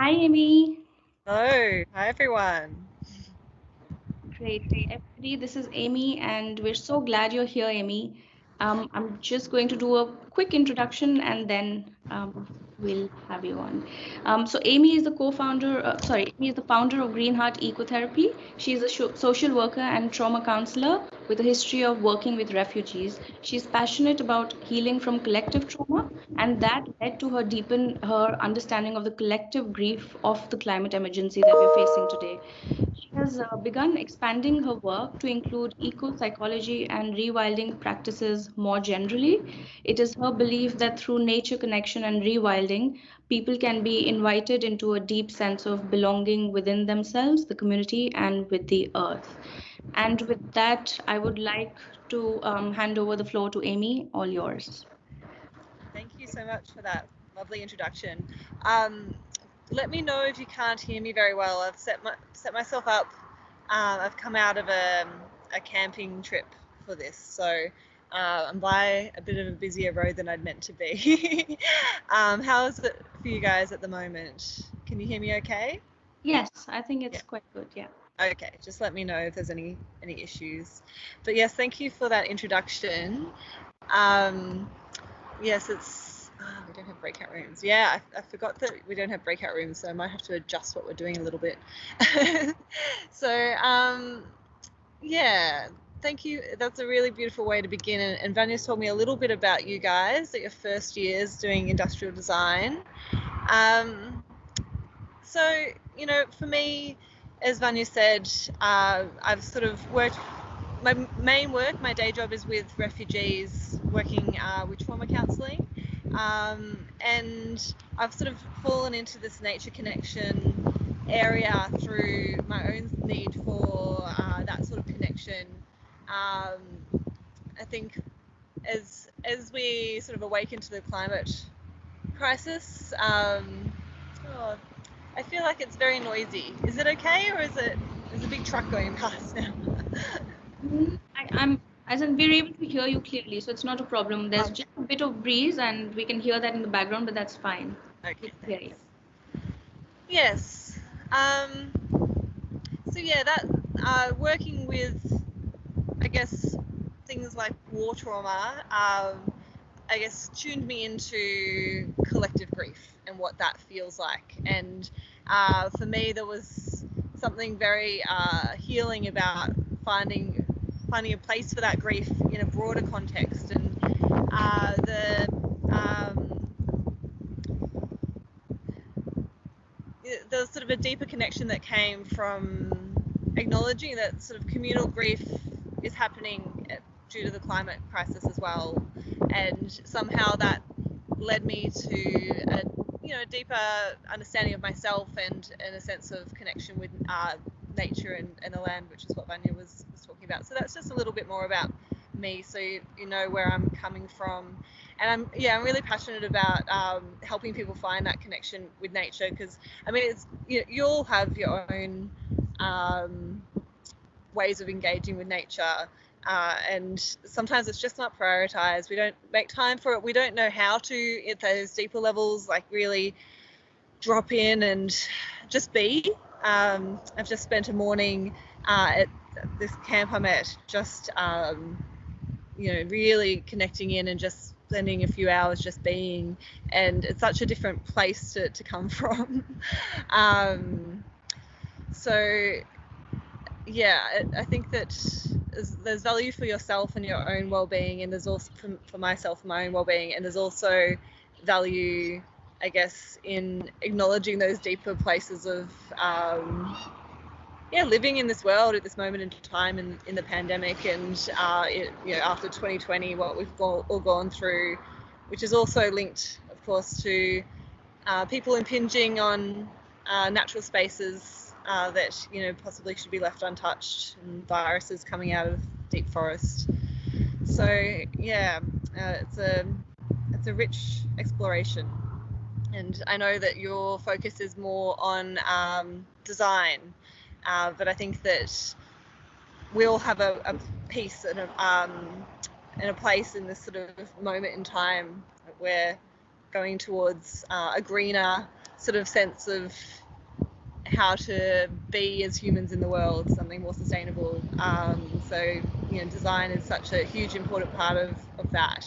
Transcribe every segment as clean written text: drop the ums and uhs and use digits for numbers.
Hi, Amy. Hello, hi everyone. Great. Everybody, this is Amy, and we're so glad you're here, Amy. I'm just going to do a quick introduction and then we'll have you on. So, Amy is the Amy is the founder of Greenheart Ecotherapy. She is a social worker and trauma counselor with a history of working with refugees. She's passionate about healing from collective trauma, and that led to her deepen her understanding of the collective grief of the climate emergency that we're facing today. She has begun expanding her work to include ecopsychology and rewilding practices more generally. It is her belief that through nature connection and rewilding, people can be invited into a deep sense of belonging within themselves, the community, and with the earth. And with that, I would like to hand over the floor to Amy. All yours. Thank you so much for that lovely introduction. Um, Let me know if you can't hear me very well. I've set myself up. I've come out of a camping trip for this, so I'm by a bit of a busier road than I'd meant to be. How is it for you guys at the moment? Can you hear me okay? Yes, I think Yeah. it's quite good. Yeah. Okay, just let me know if there's any issues. But yes, thank you for that introduction. Um, Yes, we don't have breakout rooms. Yeah, I forgot that we don't have breakout rooms, so I might have to adjust what we're doing a little bit. So, yeah, thank you. That's a really beautiful way to begin. And Vanya's told me a little bit about you guys, that your first years doing industrial design. Um, so, for me, as Vanya said, I've sort of worked. My main work, my day job, is with refugees, working with trauma counselling, and I've sort of fallen into this nature connection area through my own need for that sort of connection. Um, I think as we sort of awaken to the climate crisis, oh, I feel like it's very noisy. Is it okay, or there's a big truck going past now? I'm as in we're able to hear you clearly, so it's not a problem. There's Okay. just a bit of breeze, and we can hear that in the background, but that's fine. We Okay, can hear you. thanks. Yes. Um, so yeah, that working with, I guess, things like war trauma, I guess, tuned me into collective grief and what that feels like. And for me, there was something very healing about finding a place for that grief in a broader context. And the there's sort of a deeper connection that came from acknowledging that sort of communal grief is happening due to the climate crisis as well, and somehow that led me to a deeper understanding of myself and a sense of connection with nature and the land, which is what Vanya was talking about. So that's just a little bit more about me, so you know where I'm coming from. And I'm really passionate about helping people find that connection with nature, because I mean it's you all have your own ways of engaging with nature, and sometimes it's just not prioritized. We don't make time for it. We don't know how to, at those deeper levels, like really drop in and just be. I've just spent a morning at this camp I'm at, just really connecting in and just spending a few hours just being, and it's such a different place to come from. So yeah, I think that there's value for yourself and your own well-being, and there's also for myself my own well-being, and there's also value, I guess, in acknowledging those deeper places of living in this world at this moment in time in the pandemic, and after 2020, what we've all gone through, which is also linked, of course, to people impinging on natural spaces that possibly should be left untouched, and viruses coming out of deep forest. So yeah, it's a rich exploration, and I know that your focus is more on design, but I think that we all have a piece and a place in this sort of moment in time. We're going towards a greener sort of sense of how to be as humans in the world, something more sustainable. So, design is such a huge, important part of that.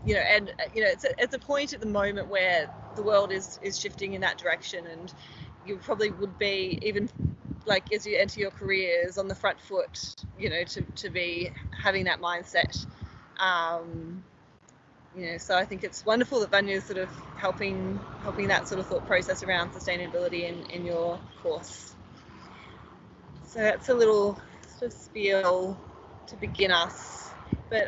It's a point at the moment where the world is shifting in that direction, and you probably would be, even like as you enter your careers, on the front foot, to be having that mindset. So I think it's wonderful that Vanya is sort of helping that sort of thought process around sustainability in your course. So that's a little sort of spiel to begin us. But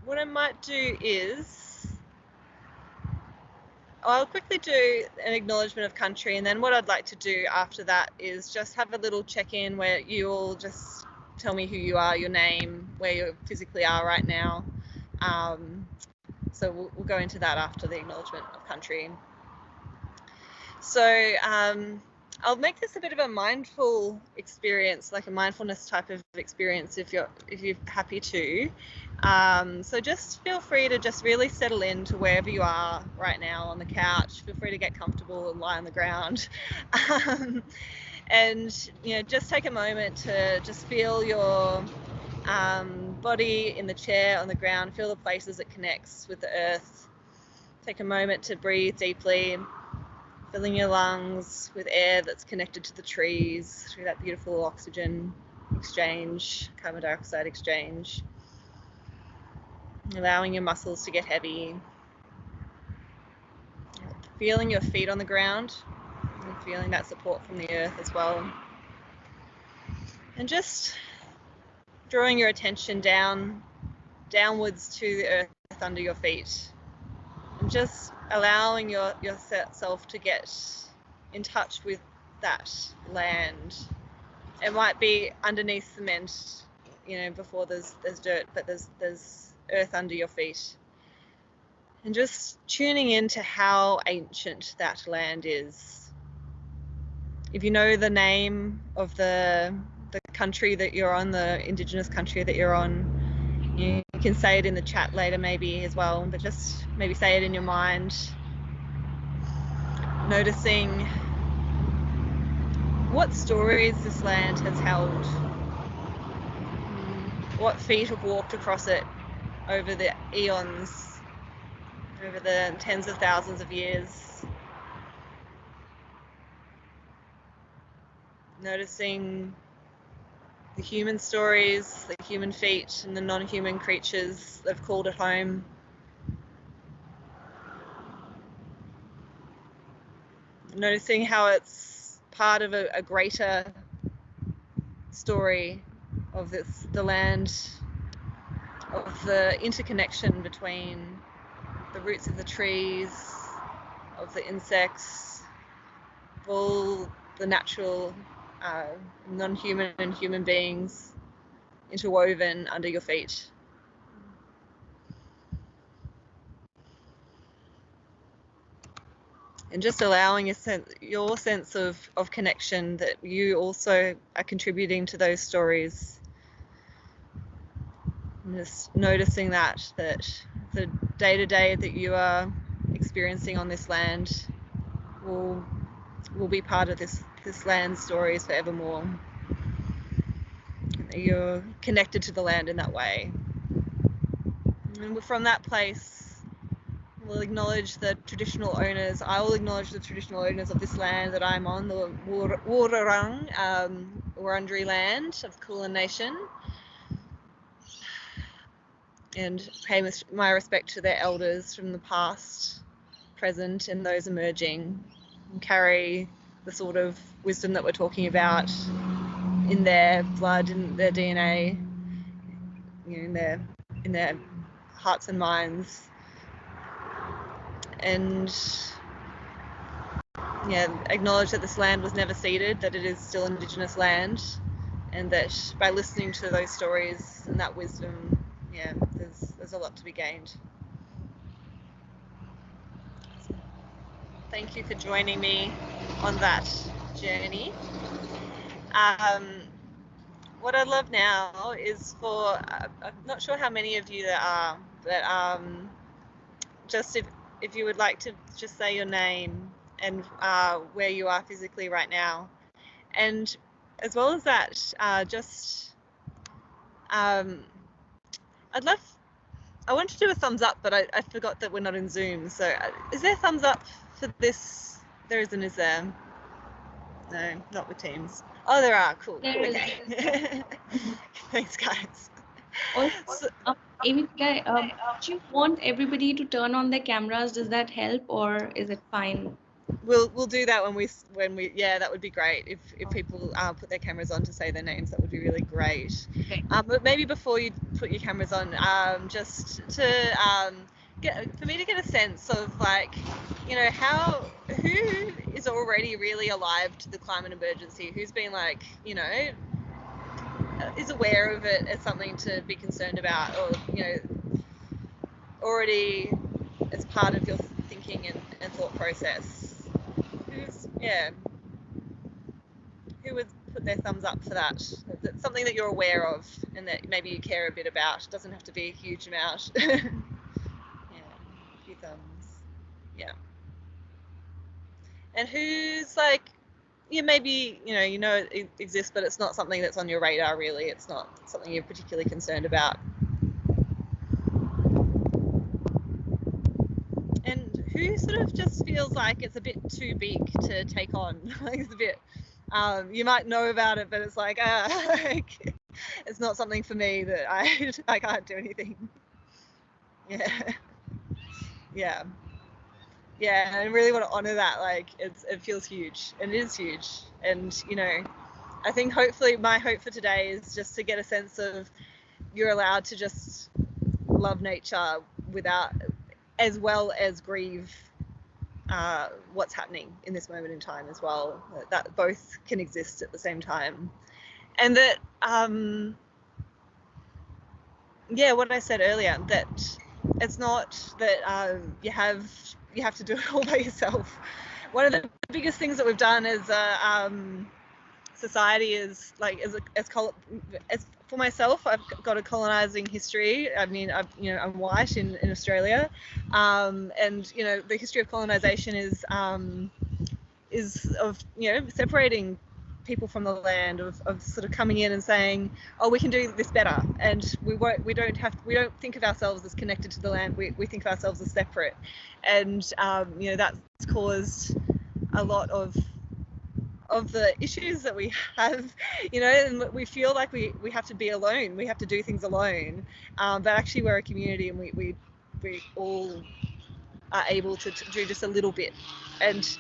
what I might do is I'll quickly do an acknowledgement of country, and then what I'd like to do after that is just have a little check-in where you all just tell me who you are, your name, where you physically are right now. So we'll go into that after the acknowledgement of country. So I'll make this a bit of a mindful experience, like a mindfulness type of experience, if you're happy to. So just feel free to just really settle into wherever you are right now on the couch. Feel free to get comfortable and lie on the ground. And just take a moment to just feel your body in the chair, on the ground. Feel the places it connects with the earth. Take a moment to breathe deeply, filling your lungs with air that's connected to the trees through that beautiful oxygen exchange, carbon dioxide exchange. Allowing your muscles to get heavy. Feeling your feet on the ground and feeling that support from the earth as well. And just drawing your attention downwards to the earth under your feet. And just allowing yourself to get in touch with that land. It might be underneath cement, before there's dirt, but there's earth under your feet. And just tuning into how ancient that land is. If you know the name of the country that you're on, the indigenous country that you're on, you can say it in the chat later maybe as well, but just maybe say it in your mind. Noticing what stories this land has held. What feet have walked across it over the eons, over the tens of thousands of years. Noticing the human stories, the human feet, and the non-human creatures they've called it home. Noticing how it's part of a greater story of the land, of the interconnection between the roots of the trees, of the insects, all the natural non-human and human beings interwoven under your feet. And just allowing your sense of connection, that you also are contributing to those stories. And just noticing that the day-to-day that you are experiencing on this land will be part of this land's stories forevermore. You're connected to the land in that way. And from that place, we'll acknowledge the traditional owners. I will acknowledge the traditional owners of this land that I'm on, the Wurrung, Wurundjeri land of the Kulin Nation. And pay my respect to their elders from the past, present, and those emerging, and carry the sort of wisdom that we're talking about in their blood, in their DNA, in their hearts and minds. And acknowledge that this land was never ceded, that it is still Indigenous land, and that by listening to those stories and that wisdom, there's a lot to be gained. So, thank you for joining me on that journey. What I'd love now is for, I'm not sure how many of you there are, but just if you would like to just say your name and where you are physically right now. And as well as that, I want to do a thumbs up, but I forgot that we're not in Zoom. So is there a thumbs up for this? There isn't, is there? No, not with Teams. Oh, there are. Cool. There is. Okay. Thanks, guys. Also, Amy, do you want everybody to turn on their cameras? Does that help, or is it fine? We'll do that when we yeah, that would be great if people put their cameras on to say their names. That would be really great. Okay. But maybe before you put your cameras on, just to for me to get a sense of, like, you know, who is already really alive to the climate emergency, who's been, like, you know, is aware of it as something to be concerned about, or, you know, already as part of your thinking and thought process. Who would put their thumbs up for that? That's something that you're aware of and that maybe you care a bit about. It doesn't have to be a huge amount. Yeah, a few thumbs. Yeah. And who's, like, yeah, maybe, you know it exists, but it's not something that's on your radar, really. It's not something you're particularly concerned about. And who sort of just feels like it's a bit too big to take on? Like, it's a bit, you might know about it, but it's like, like, it's not something for me, that I can't do anything. Yeah. And I really want to honor that. Like, it feels huge, and it is huge. And, you know, I think hopefully my hope for today is just to get a sense of you're allowed to just love nature without, as well as grieve what's happening in this moment in time as well. That both can exist at the same time. And that, what I said earlier, that it's not that you have to do it all by yourself. One of the biggest things that we've done as a society is, like, as for myself, I've got a colonizing history. I mean, I'm white in Australia, and, you know, the history of colonization is of, you know, separating people from the land, of sort of coming in and saying, oh, we can do this better, and we don't think of ourselves as connected to the land. We think of ourselves as separate, and you know, that's caused a lot of the issues that we have, you know, and we feel like we have to be alone, we have to do things alone, but actually we're a community, and we all are able to do just a little bit, and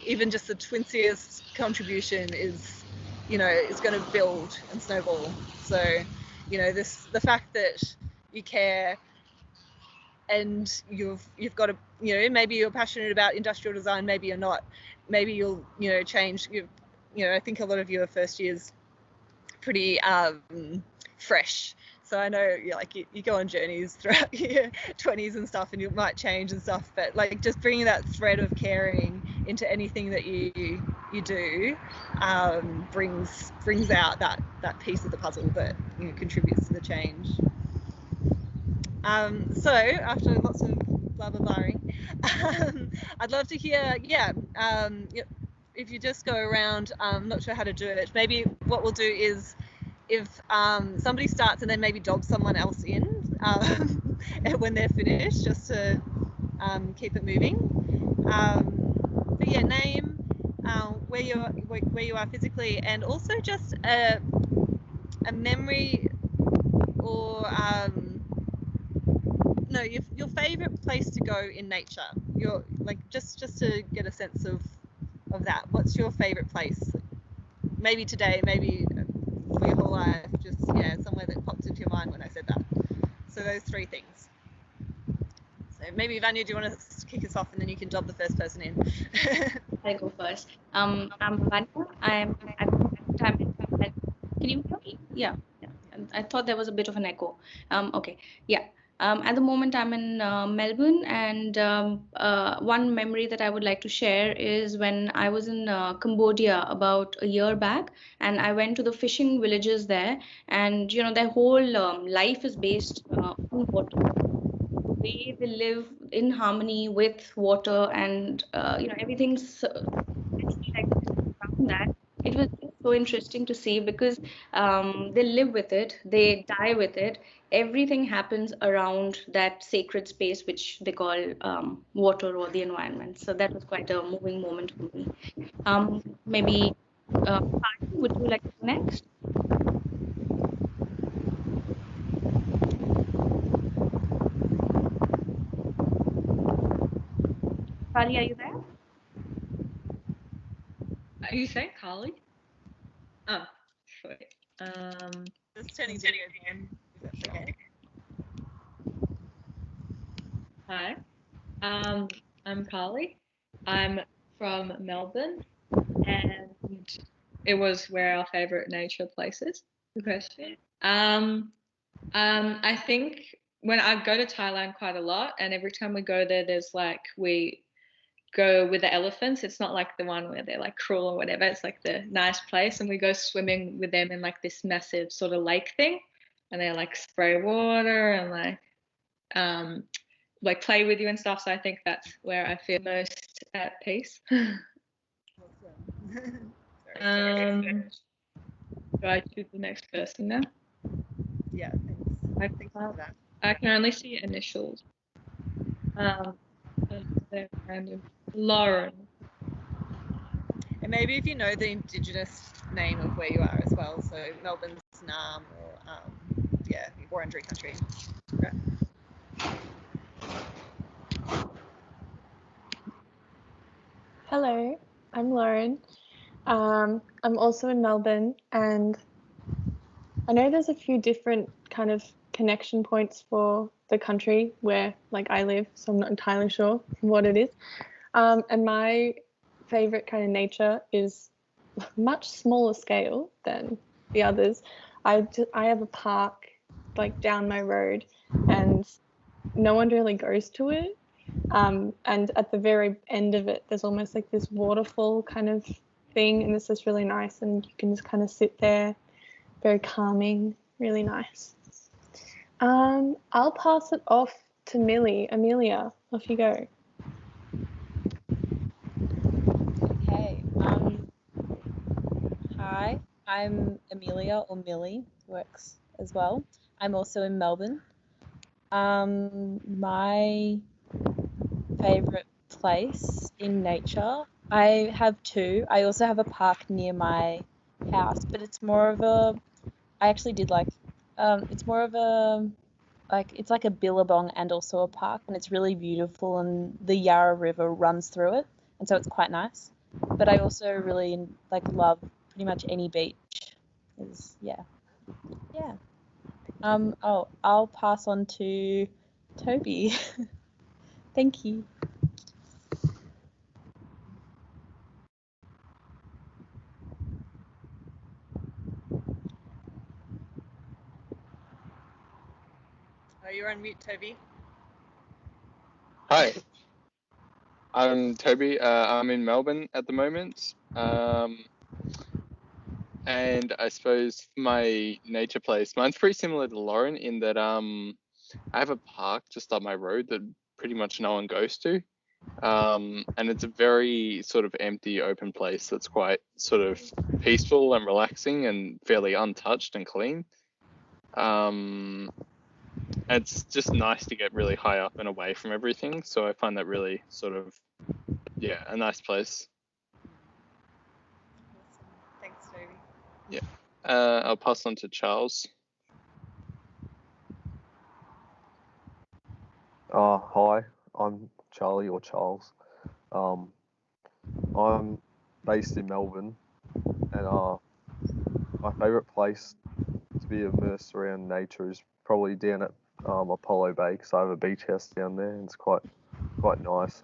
even just the twinsiest contribution is, you know, is going to build and snowball. So, you know, the fact that you care, and you've got to, you know, maybe you're passionate about industrial design, maybe you're not, maybe you'll, you know, change. You know, I think a lot of you are first years pretty fresh. So I know, you go on journeys throughout your 20s and stuff, and you might change and stuff, but, like, just bringing that thread of caring into anything that you do brings out that piece of the puzzle that, you know, contributes to the change. So after lots of blah blah blahing, I'd love to hear, if you just go around, I'm not sure how to do it. Maybe what we'll do is, if somebody starts and then maybe dob someone else in when they're finished, just to keep it moving. But yeah, name, where you are physically, and also just a memory, or your favorite place to go in nature. Your, like, just to get a sense of that. What's your favorite place? Maybe today, maybe for your whole life, just, somewhere that popped into your mind when I said that. So those three things. So maybe, Vanya, do you want to kick us off, and then you can dob the first person in? I'll go first. I'm Vanya. I'm can you hear me? Yeah. I thought there was a bit of an echo. Okay. Yeah. At the moment, I'm in Melbourne, and one memory that I would like to share is when I was in Cambodia about a year back, and I went to the fishing villages there, and, you know, their whole life is based on water. way they live in harmony with water and everything's actually like around that. It was just so interesting to see because they live with it, they die with it. Everything happens around that sacred space, which they call water or the environment. So that was quite a moving moment for me. Maybe, Pari, would you like to go next? Pari, are you there? Are you saying Carly? Oh, sorry. Just turning videos on, if that's okay. Hi. I'm Carly. I'm from Melbourne, and it was where our favourite nature places. The question. I think when I go to Thailand quite a lot, and every time we go there, there's like we go with the elephants. It's not like the one where they're like cruel or whatever. It's like the nice place, and we go swimming with them in like this massive sort of lake thing, and they like spray water and like play with you and stuff. So I think that's where I feel most at peace. Do I choose the next person now? Yeah, thanks for that. I can only see initials. They're random. Lauren. And maybe if you know the Indigenous name of where you are as well, so Melbourne's Nam or Wurundjeri country. Okay. Hello, I'm Lauren. I'm also in Melbourne, and I know there's a few different kind of connection points for the country where like I live, so I'm not entirely sure what it is. And my favorite kind of nature is much smaller scale than the others. I have a park like down my road, and no one really goes to it. And at the very end of it, there's almost like this waterfall kind of thing, and this is really nice, and you can just kind of sit there, very calming, really nice. I'll pass it off to Millie. Amelia, off you go. Okay. Hi, I'm Amelia, or Millie, works as well. I'm also in Melbourne. My favorite place in nature, I have two. I also have a park near my house, but it's more of a, I actually did like, it's more of a, like, it's like a billabong and also a park, and it's really beautiful, and the Yarra River runs through it, and so it's quite nice. But I also really like love pretty much any beach. Yeah. I'll pass on to Toby. Thank you. Oh, you're on mute, Toby. Hi, I'm Toby. I'm in Melbourne at the moment. And I suppose my nature place, mine's pretty similar to Lauren in that I have a park just up my road that pretty much no one goes to. And it's a very sort of empty, open place that's quite sort of peaceful and relaxing and fairly untouched and clean. It's just nice to get really high up and away from everything. So I find that really sort of, a nice place. Awesome. Thanks, Toby. Yeah. I'll pass on to Charles. Hi, I'm Charlie or Charles. I'm based in Melbourne, and my favourite place to be immersed around nature is probably down at Apollo Bay, because I have a beach house down there, and it's quite nice.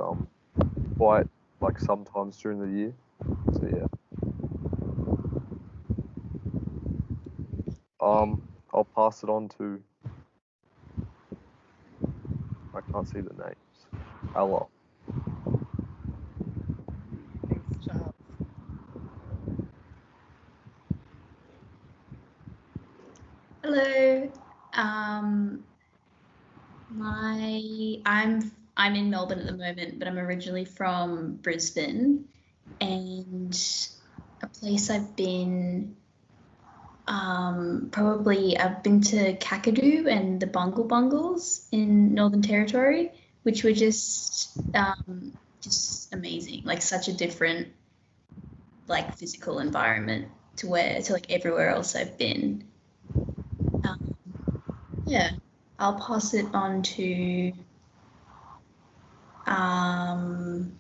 Quite like sometimes during the year. So yeah. I'll pass it on to, I can't see the names. Ella. Thanks, Charles. Hello. I'm in Melbourne at the moment, but I'm originally from Brisbane, and a place I've been probably I've been to Kakadu and the Bungle Bungles in Northern Territory, which were just amazing. Like such a different like physical environment to like everywhere else I've been. Yeah, I'll pass it on to I'm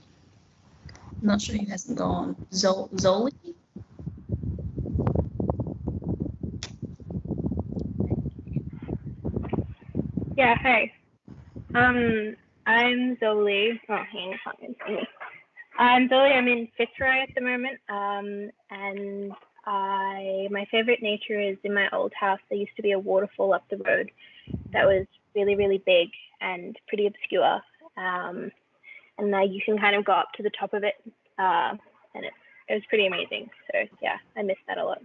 not sure who hasn't gone. Zoli? Yeah, hi. I'm Zoli. Oh, hang on. I'm Zoli. I'm in Fitzroy at the moment. And my favorite nature is in my old house. There used to be a waterfall up the road that was really, really big and pretty obscure. And you can kind of go up to the top of it, and it was pretty amazing. So yeah, I miss that a lot.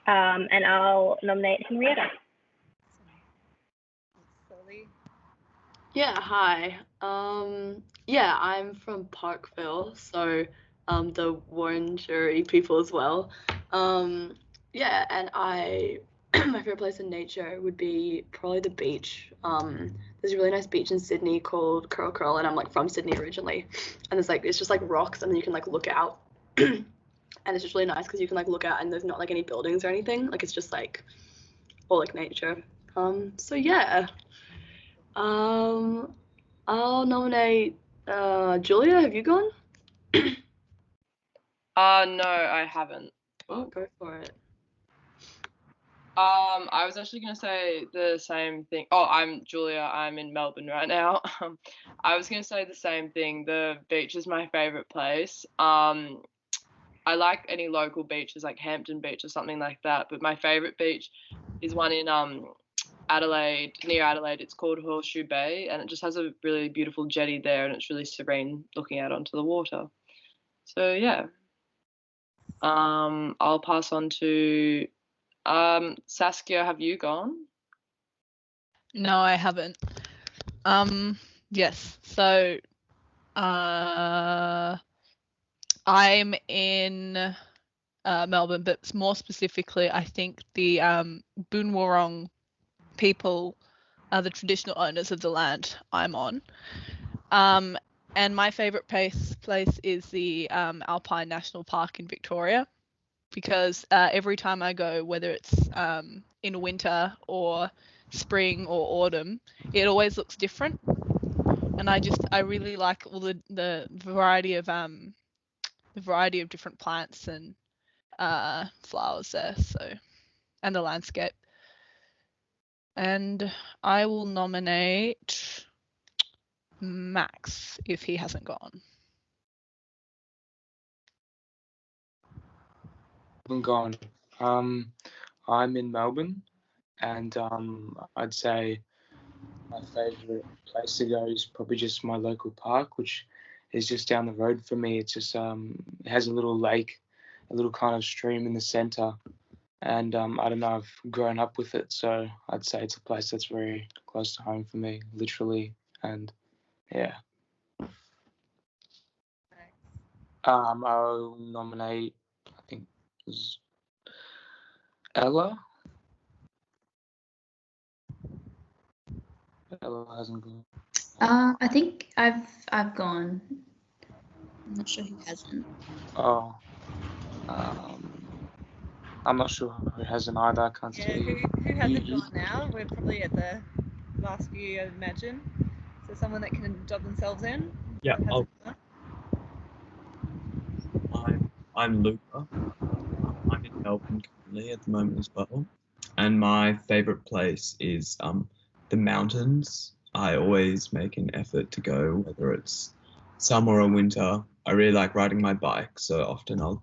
And I'll nominate Henrietta. Yeah, hi. Yeah, I'm from Parkville, so the Wurundjeri people as well. Yeah, and my favorite place in nature would be probably the beach. There's a really nice beach in Sydney called Curl Curl, and I'm like from Sydney originally. And it's just like rocks, and then you can like look out, and it's just really nice because you can like look out, and there's not like any buildings or anything. Like it's just like all like nature. So yeah. I'll nominate Julia. Have you gone? No, I haven't. Oh, go for it. I was actually gonna say the same thing. Oh, I'm Julia. I'm in Melbourne right now. I was gonna say the same thing. The beach is my favorite place. I like any local beaches like Hampton Beach or something like that, but my favorite beach is one in Adelaide, near Adelaide. It's called Horseshoe Bay, and it just has a really beautiful jetty there, and it's really serene looking out onto the water. So yeah. I'll pass on to Saskia. Have you gone? No, I haven't. Yes. So I'm in Melbourne, but more specifically, I think the Boonwurrung people are the traditional owners of the land I'm on. And my favorite place is the Alpine National Park in Victoria, because every time I go, whether it's in winter or spring or autumn, it always looks different. And I really like all the variety of different plants and flowers there, so, and the landscape. And I will nominate Max if he hasn't gone. Haven't gone. I'm in Melbourne, and I'd say my favourite place to go is probably just my local park, which is just down the road from me. It's just it has a little lake, a little kind of stream in the centre, and I don't know, I've grown up with it, so I'd say it's a place that's very close to home for me, literally, and yeah. I'll nominate, I think, Ella. Ella hasn't gone. I think I've gone. I'm not sure who hasn't. Oh. I'm not sure who hasn't either. I can't see. Who hasn't gone now? We're probably at the last few, I'd imagine. So someone that can dub themselves in? Yeah, I'm Luca. I'm in Melbourne currently at the moment as well. And my favourite place is the mountains. I always make an effort to go, whether it's summer or winter. I really like riding my bike, so often I'll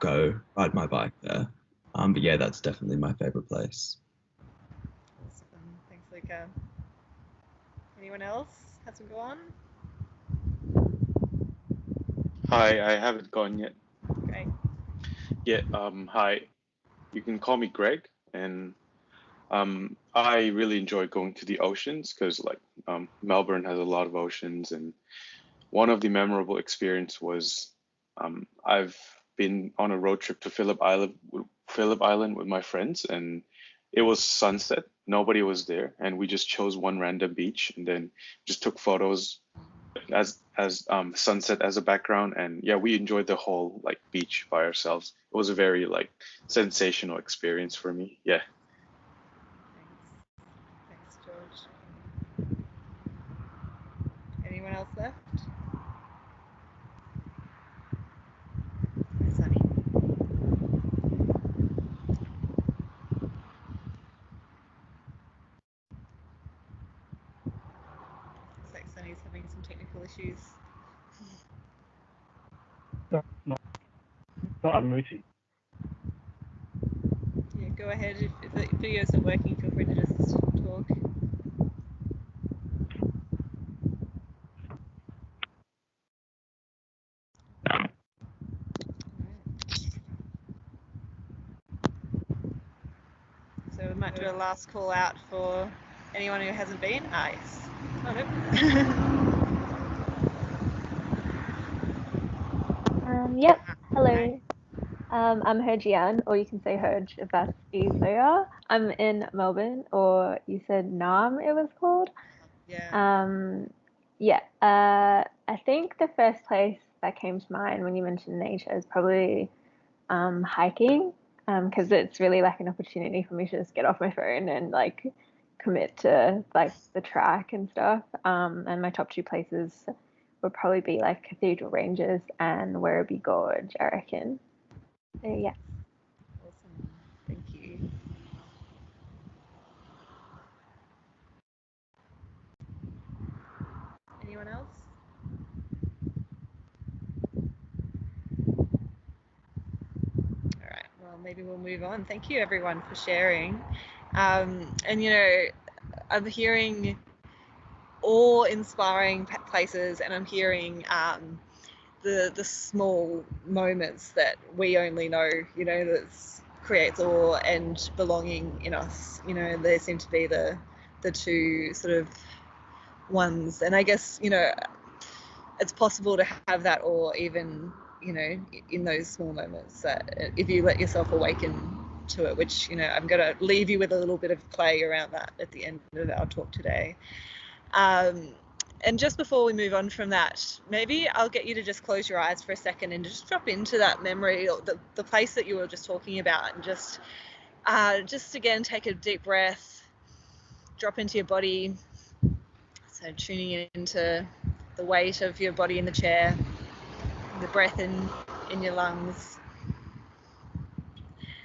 go ride my bike there. But yeah, that's definitely my favourite place. Awesome. Thanks, Luca. Anyone else hasn't gone? Hi, I haven't gone yet. Great. Yeah, hi. You can call me Greg, and I really enjoy going to the oceans because like Melbourne has a lot of oceans, and one of the memorable experience was I've been on a road trip to Phillip Island with my friends, and it was sunset. Nobody was there, and we just chose one random beach and then just took photos as sunset as a background. And yeah, we enjoyed the whole like beach by ourselves. It was a very like sensational experience for me. Yeah. Thanks, George. Anyone else left? Sunny. Looks like Sunny's having some technical issues. Not unmuted. Yeah, go ahead. If the video's not working, feel free to just talk. So we might do a last call out for anyone who hasn't been. Ah, yes. Oh, nope. Yep. Hello. I'm Herjian, or you can say Herj if that's easier. I'm in Melbourne, or you said Nam it was called. Yeah. Yeah. I think the first place that came to mind when you mentioned nature is probably hiking, because it's really like an opportunity for me to just get off my phone and like commit to like the track and stuff. And my top two places would probably be like Cathedral Ranges and Werribee Gorge, I reckon. So yeah. Awesome. Thank you. Anyone else? All right. Well, maybe we'll move on. Thank you, everyone, for sharing. And you know, I'm hearing awe-inspiring places, and I'm hearing the small moments that we only know, you know, that creates awe and belonging in us. You know, they seem to be the two sort of ones. And I guess, you know, it's possible to have that awe even, you know, in those small moments, that if you let yourself awaken to it, which, you know, I'm going to leave you with a little bit of play around that at the end of our talk today. And just before we move on from that, maybe I'll get you to just close your eyes for a second and just drop into that memory, or the place that you were just talking about, and just again take a deep breath, drop into your body. So tuning into the weight of your body in the chair, the breath in your lungs,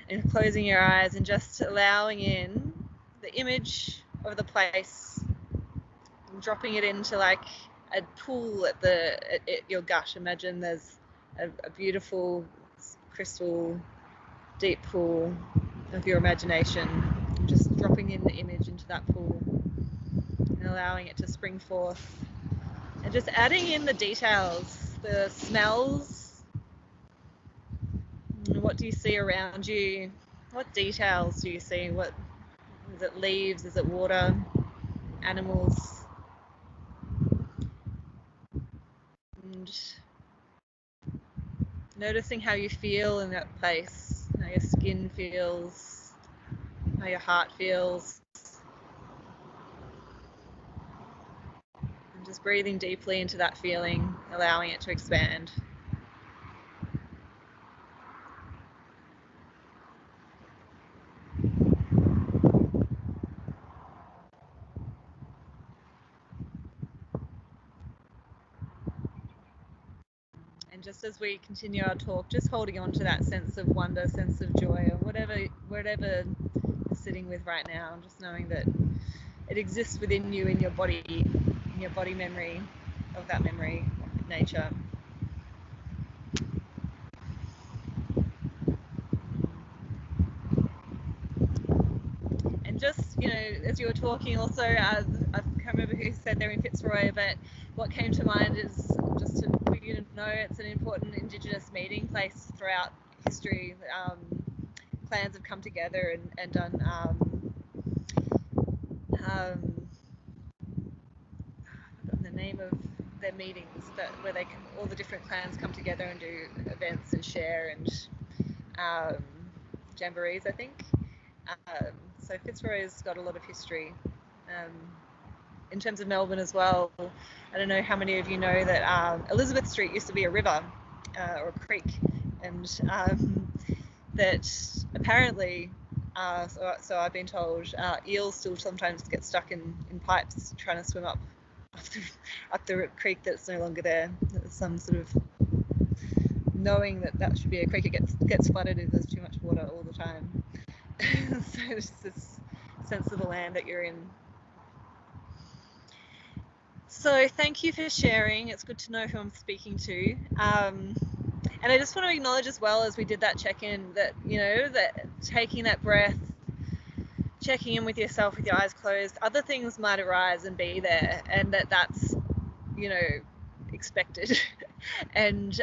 and closing your eyes and just allowing in the image of the place, and dropping it into like a pool at your gut. Imagine there's a beautiful crystal deep pool of your imagination, and just dropping in the image into that pool and allowing it to spring forth, and just adding in the details, the smells. What do you see around you? What details do you see? What is it? Leaves? Is it water? Animals? And noticing how you feel in that place, how your skin feels, how your heart feels. And just breathing deeply into that feeling, allowing it to expand. And just as we continue our talk, just holding on to that sense of wonder, sense of joy, or whatever you're sitting with right now, just knowing that it exists within you, in your body memory of that memory of nature. And just, you know, as you were talking also, I can't remember who said they're in Fitzroy, but what came to mind is just for you to know it's an important Indigenous meeting place throughout history. Clans have come together and done the name of their meetings, where all the different clans come together and do events and share and jamborees, I think. So Fitzroy's got a lot of history. In terms of Melbourne as well, I don't know how many of you know that Elizabeth Street used to be a river or a creek, and that apparently, so I've been told, eels still sometimes get stuck in pipes trying to swim up the creek that's no longer there. There's some sort of knowing that should be a creek. It gets flooded if there's too much water all the time. So there's this sense of the land that you're in. So thank you for sharing. It's good to know who I'm speaking to. And I just want to acknowledge as well, as we did that check-in, that, that taking that breath, checking in with yourself with your eyes closed, other things might arise and be there, and that's, expected. And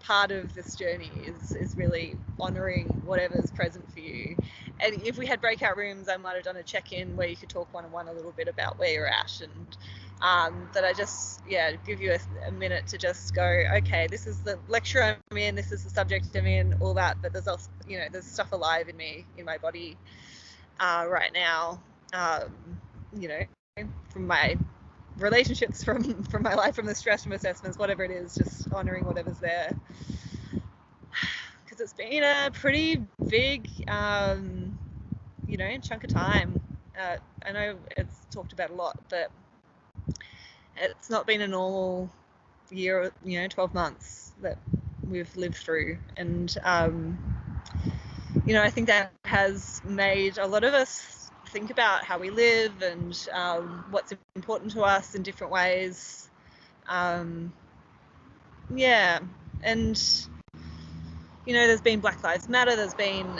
part of this journey is really honouring whatever's present for you. And if we had breakout rooms, I might have done a check-in where you could talk one-on-one a little bit about where you're at, and that I just give you a minute to just go, okay, this is the lecture I'm in, this is the subject I'm in, all that, but there's also, there's stuff alive in me, in my body right now, from my relationships, from my life, from the stress, from assessments, whatever it is, just honouring whatever's there, because it's been a pretty big chunk of time. I know it's talked about a lot, but it's not been a normal year, 12 months that we've lived through. And, I think that has made a lot of us think about how we live and what's important to us in different ways. And, there's been Black Lives Matter, there's been,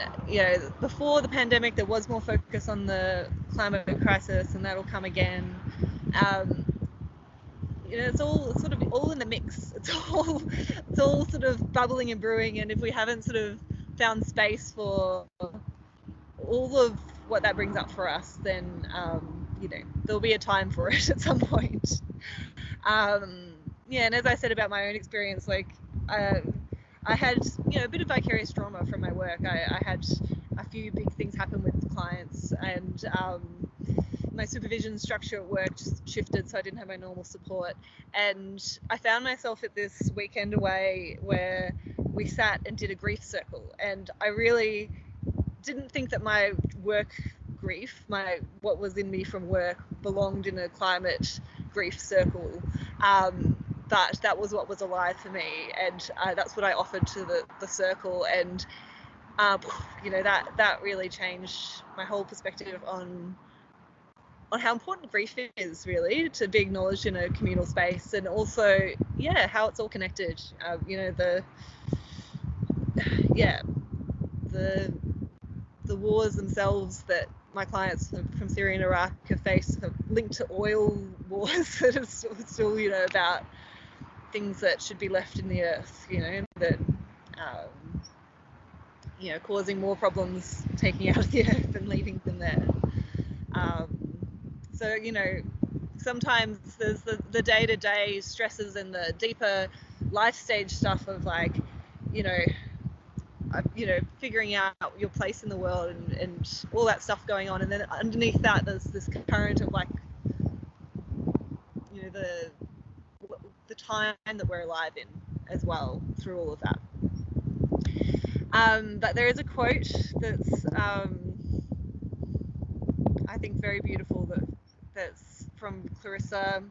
before the pandemic, there was more focus on the climate crisis, and that'll come again. It's all sort of all in the mix. It's all sort of bubbling and brewing, and if we haven't sort of found space for all of what that brings up for us, then there'll be a time for it at some point. And as I said about my own experience, like I had a bit of vicarious trauma from my work. I had a few big things happen with clients, and my supervision structure at work just shifted, so I didn't have my normal support. And I found myself at this weekend away where we sat and did a grief circle, and I really didn't think that my work grief, what was in me from work, belonged in a climate grief circle, but that was what was alive for me, and that's what I offered to the circle, and that really changed my whole perspective on how important grief is, really, to be acknowledged in a communal space, and also how it's all connected. The wars themselves that my clients from Syria and Iraq have faced have linked to oil wars that are still about things that should be left in the earth, that causing more problems, taking out of the earth and leaving them there. So sometimes there's the day-to-day stresses and the deeper life stage stuff of figuring out your place in the world and all that stuff going on, and then underneath that there's this current of the time that we're alive in as well through all of that. But there is a quote that's I think very beautiful, that's from Clarissa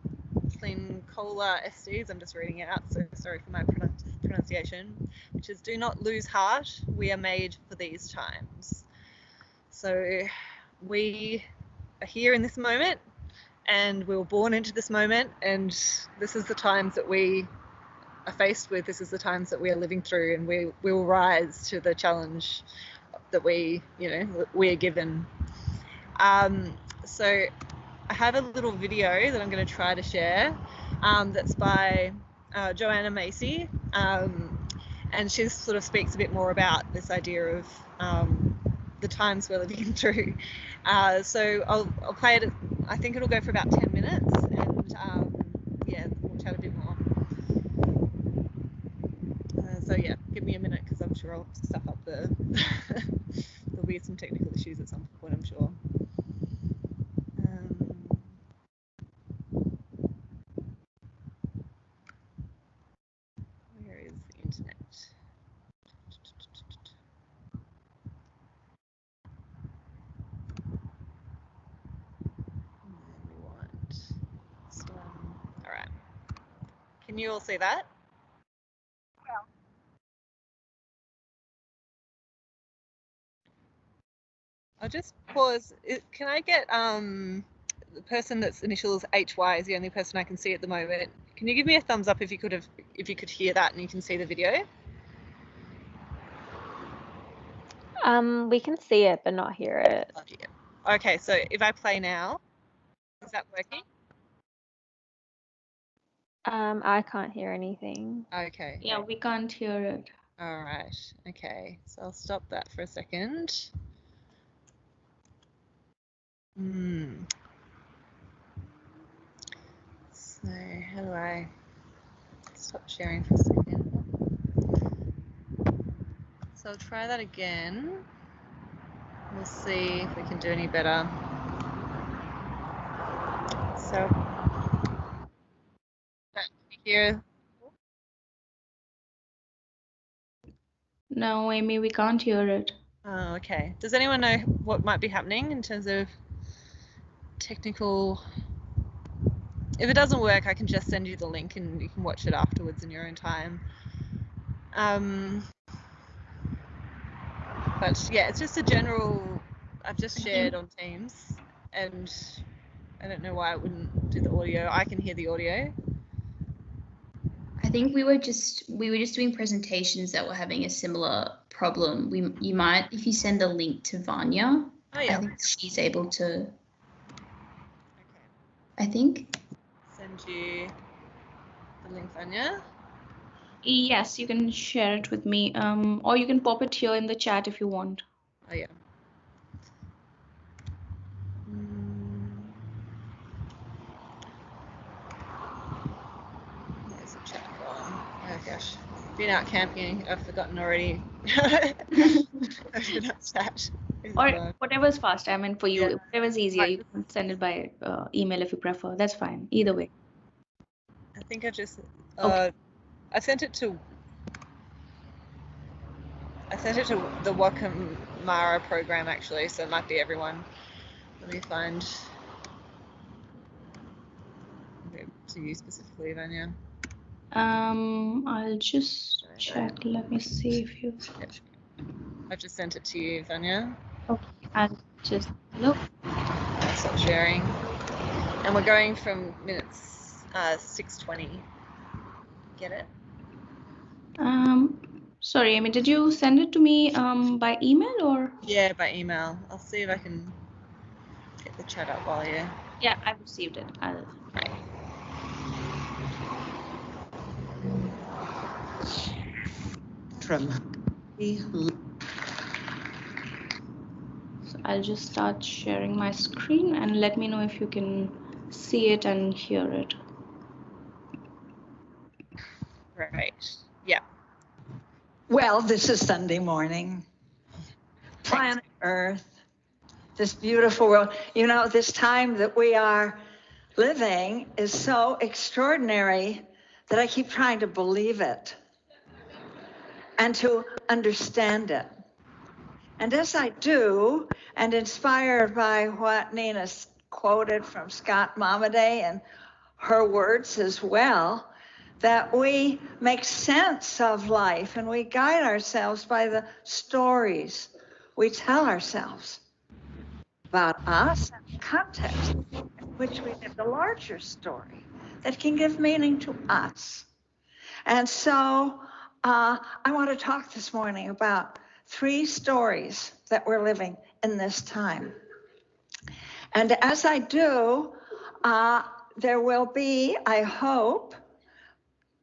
Klinkola Estes. I'm just reading it out, so sorry for my pronunciation, which is, "Do not lose heart, we are made for these times." So we are here in this moment, and we were born into this moment, and this is the times that we are faced with, this is the times that we are living through, and we will rise to the challenge that we are given. So I have a little video that I'm going to try to share, that's by Joanna Macy, and she sort of speaks a bit more about this idea of the times we're living through. So I'll play it I think it'll go for about 10 minutes, and yeah, we'll chat a bit more. So yeah, give me a minute because I'm sure I'll stuff up the. There'll be some technical issues at some point, I'm sure. Where is the internet? We want this one. All right. Can you all see that? I'll just pause. Can I get the person that's initials HY is the only person I can see at the moment. Can you give me a thumbs up if you could hear that and you can see the video? We can see it but not hear it. Okay, so if I play now, is that working? I can't hear anything. Okay. Yeah, we can't hear it. All right. Okay, so I'll stop that for a second. So how do I stop sharing for a second? So I'll try that again. We'll see if we can do any better. So here. No, Amy, we can't hear it. Oh, okay. Does anyone know what might be happening in terms of technical? If it doesn't work, I can just send you the link and you can watch it afterwards in your own time. But yeah, it's just a general. I've just shared on Teams, and I don't know why it wouldn't do the audio. I can hear the audio. I think we were just doing presentations that were having a similar problem. You might, if you send the link to Vanya, I think she's able to. Okay. I think. Send you the link, Vanya. Yes, you can share it with me. Or you can pop it here in the chat if you want. Oh yeah. There's a chat gone. Oh gosh. Been out camping. I've forgotten already. Open up chat. Or whatever's fast. I mean, for you, Yeah. whatever's easier, you can send it by email if you prefer. That's fine. Either way. I think I just. Okay. I sent it to the Wunderkammer Program actually, so it might be everyone. Let me find to you specifically, Vanya. I'll just check. Let me see if you. I've just sent it to you, Vanya. Okay, I'll just look. Stop sharing. And we're going from minutes 6:20. Get it? Sorry, Amy, did you send it to me by email or? Yeah, by email. I'll see if I can get the chat up while you. Yeah, I've received it. Right. So I'll just start sharing my screen and let me know if you can see it and hear it. Right. Yeah. Well, this is Sunday morning. Planet Earth, this beautiful world. You know, this time that we are living is so extraordinary that I keep trying to believe it and to understand it. And as I do, and inspired by what Nina quoted from Scott Momaday and her words as well, that we make sense of life and we guide ourselves by the stories we tell ourselves about us and the context in which we live, the larger story that can give meaning to us. And so I want to talk this morning about 3 stories that we're living in this time. And as I do, there will be, I hope,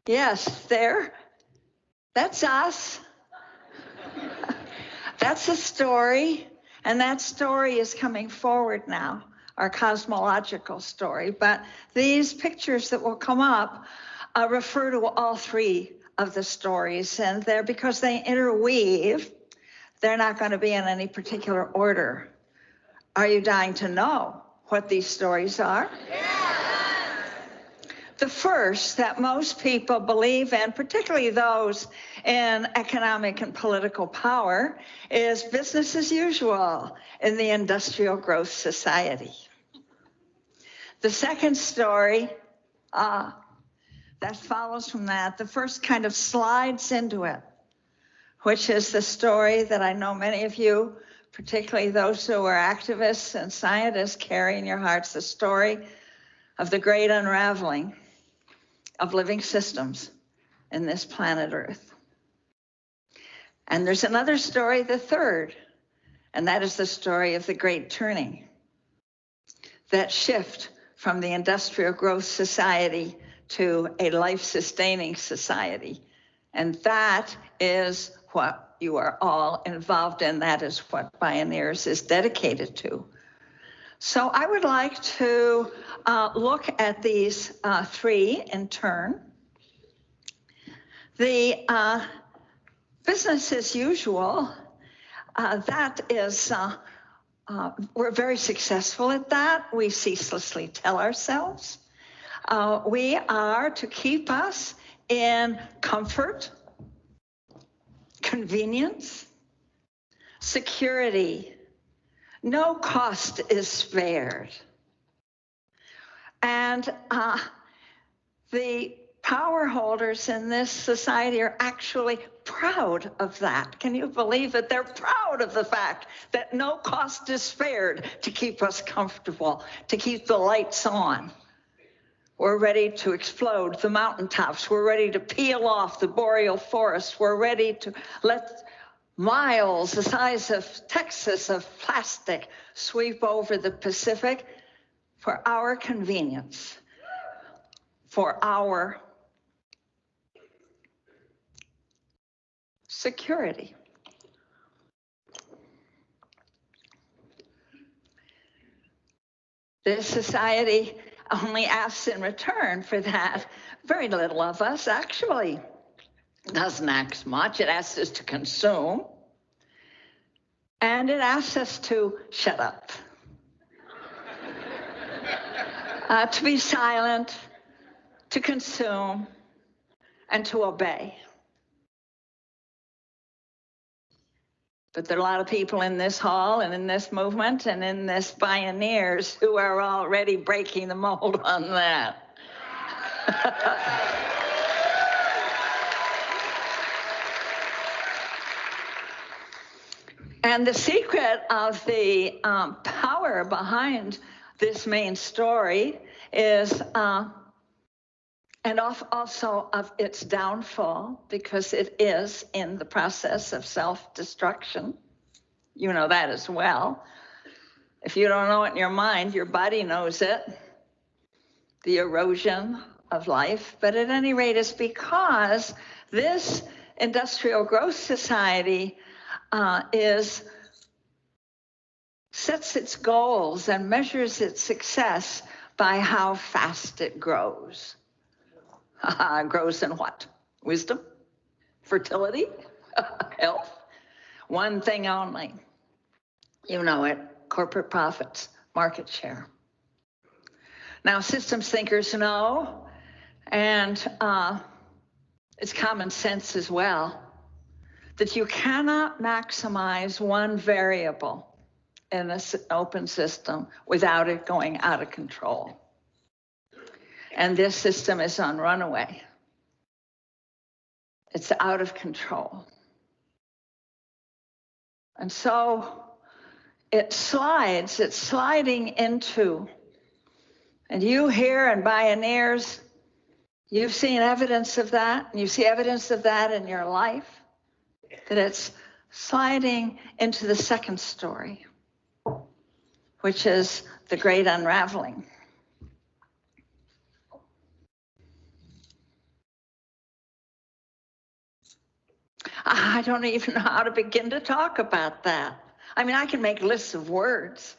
yes, that's us. That's a story, and that story is coming forward now our cosmological story. But these pictures that will come up refer to all three of the stories, and they're because they interweave. They're not going to be in any particular order. Are you dying to know what these stories are? The first that most people believe in, particularly those in economic and political power, is business as usual in the industrial growth society. The second story that follows from that, the first kind of slides into it, which is the story that I know many of you, particularly those who are activists and scientists, carry in your hearts, the story of the great unraveling of living systems in this planet Earth. And there's another story, the third, and that is the story of the great turning, that shift from the industrial growth society to a life-sustaining society. And that is what you are all involved in. That is what Pioneers is dedicated to. So I would like to look at these three in turn. The business as usual, that is, we're very successful at that. We ceaselessly tell ourselves. We are to keep us in comfort, convenience, security. No cost is spared. And the power holders in this society are actually proud of that. Can you believe it? They're proud of the fact that no cost is spared to keep us comfortable, to keep the lights on. We're ready to explode the mountaintops. We're ready to peel off the boreal forests. We're ready to let miles the size of Texas of plastic sweep over the Pacific for our convenience, for our security. This society only asks in return for that very little of us, actually. Doesn't ask much. It asks us to consume, and it asks us to shut up, to be silent, to consume, and to obey. But there are a lot of people in this hall and in this movement and in this Pioneers who are already breaking the mold on that. And the secret of the power behind this main story is, and also of its downfall, because it is in the process of self-destruction. You know that as well. If you don't know it in your mind, your body knows it, the erosion of life. But at any rate, it's because this industrial growth society sets its goals and measures its success by how fast it grows. Grows in what? Wisdom? Fertility? Health? One thing only. You know it. Corporate profits, market share. Now, systems thinkers know, and it's common sense as well, that you cannot maximize one variable in an open system without it going out of control. And this system is on runaway. It's out of control. And so it's sliding into, and you here in Pioneers, you've seen evidence of that, and you see evidence of that in your life, that it's sliding into the second story, which is the great unraveling. I don't even know how to begin to talk about that. I mean, I can make lists of words.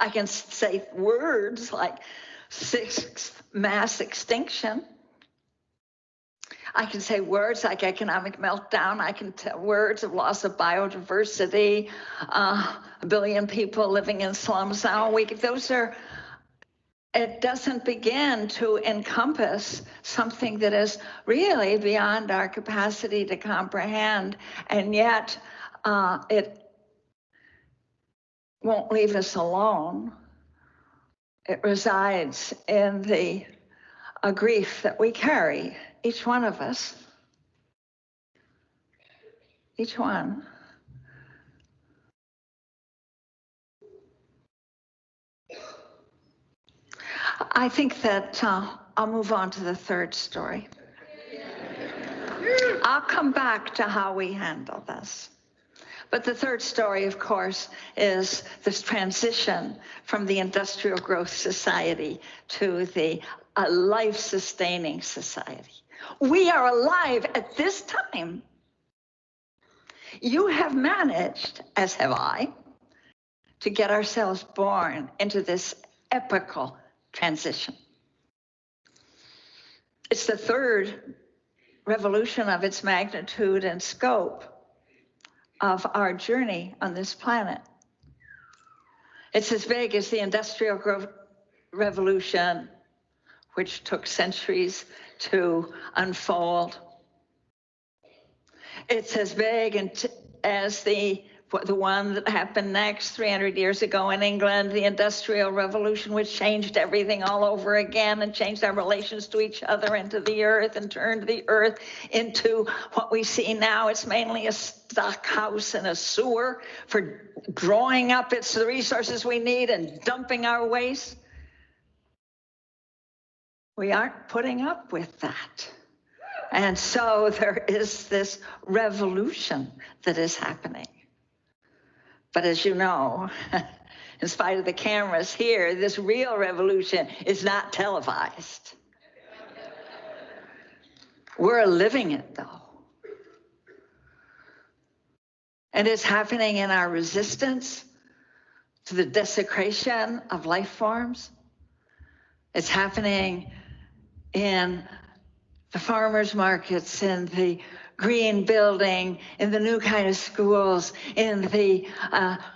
I can say words like sixth mass extinction. I can say words like economic meltdown. I can tell words of loss of biodiversity, 1 billion people living in slums now. It doesn't begin to encompass something that is really beyond our capacity to comprehend, and yet it won't leave us alone. It resides in the grief that we carry, each one of us, each one. I think that I'll move on to the third story. I'll come back to how we handle this. But the third story, of course, is this transition from the industrial growth society to the life-sustaining society. We are alive at this time. You have managed, as have I, to get ourselves born into this epochal transition. It's the third revolution of its magnitude and scope of our journey on this planet. It's as big as the Industrial Revolution, which took centuries to unfold. It's as big as the one that happened next 300 years ago in England, the Industrial Revolution, which changed everything all over again and changed our relations to each other and to the earth and turned the earth into what we see now. It's mainly a stock house and a sewer for drawing up the resources we need and dumping our waste. We aren't putting up with that. And so there is this revolution that is happening. But as you know, in spite of the cameras here, this real revolution is not televised. We're living it, though. And it's happening in our resistance to the desecration of life forms. It's happening in the farmers' markets, in the green building, in the new kind of schools, in the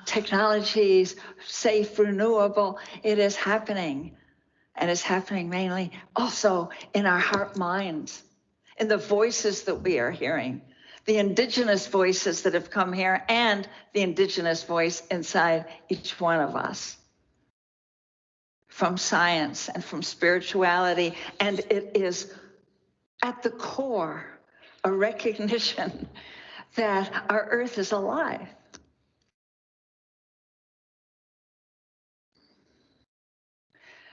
technologies, safe, renewable. It is happening. And it's happening mainly also in our heart minds, in the voices that we are hearing, the indigenous voices that have come here and the indigenous voice inside each one of us. From science and from spirituality. And it is at the core a recognition that our earth is alive.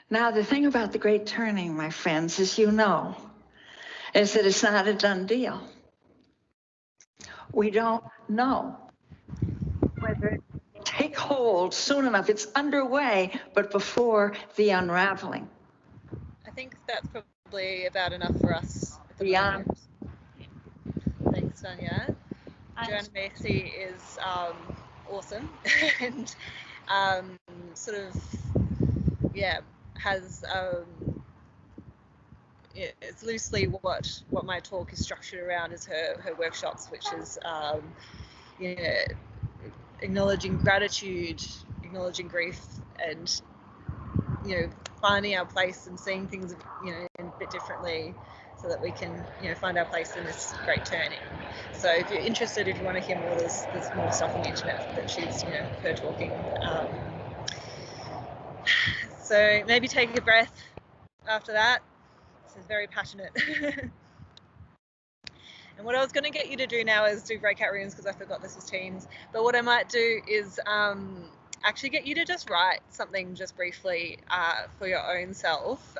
Now, the thing about the Great Turning, my friends, as you know, is that it's not a done deal. We don't know whether it will take hold soon enough. It's underway, but before the unraveling. I think that's probably about enough for us at the moment. Thanks, Sonia. Joanna Macy is awesome and sort of, has it's loosely what my talk is structured around is her workshops, which is acknowledging gratitude, acknowledging grief, and finding our place and seeing things a bit differently, so that we can find our place in this great turning. So if you're interested, if you want to hear more, there's more stuff on the internet that she's her talking. So maybe take a breath after that. This is very passionate. And what I was going to get you to do now is do breakout rooms, because I forgot this was Teams. But what I might do is actually get you to just write something just briefly for your own self.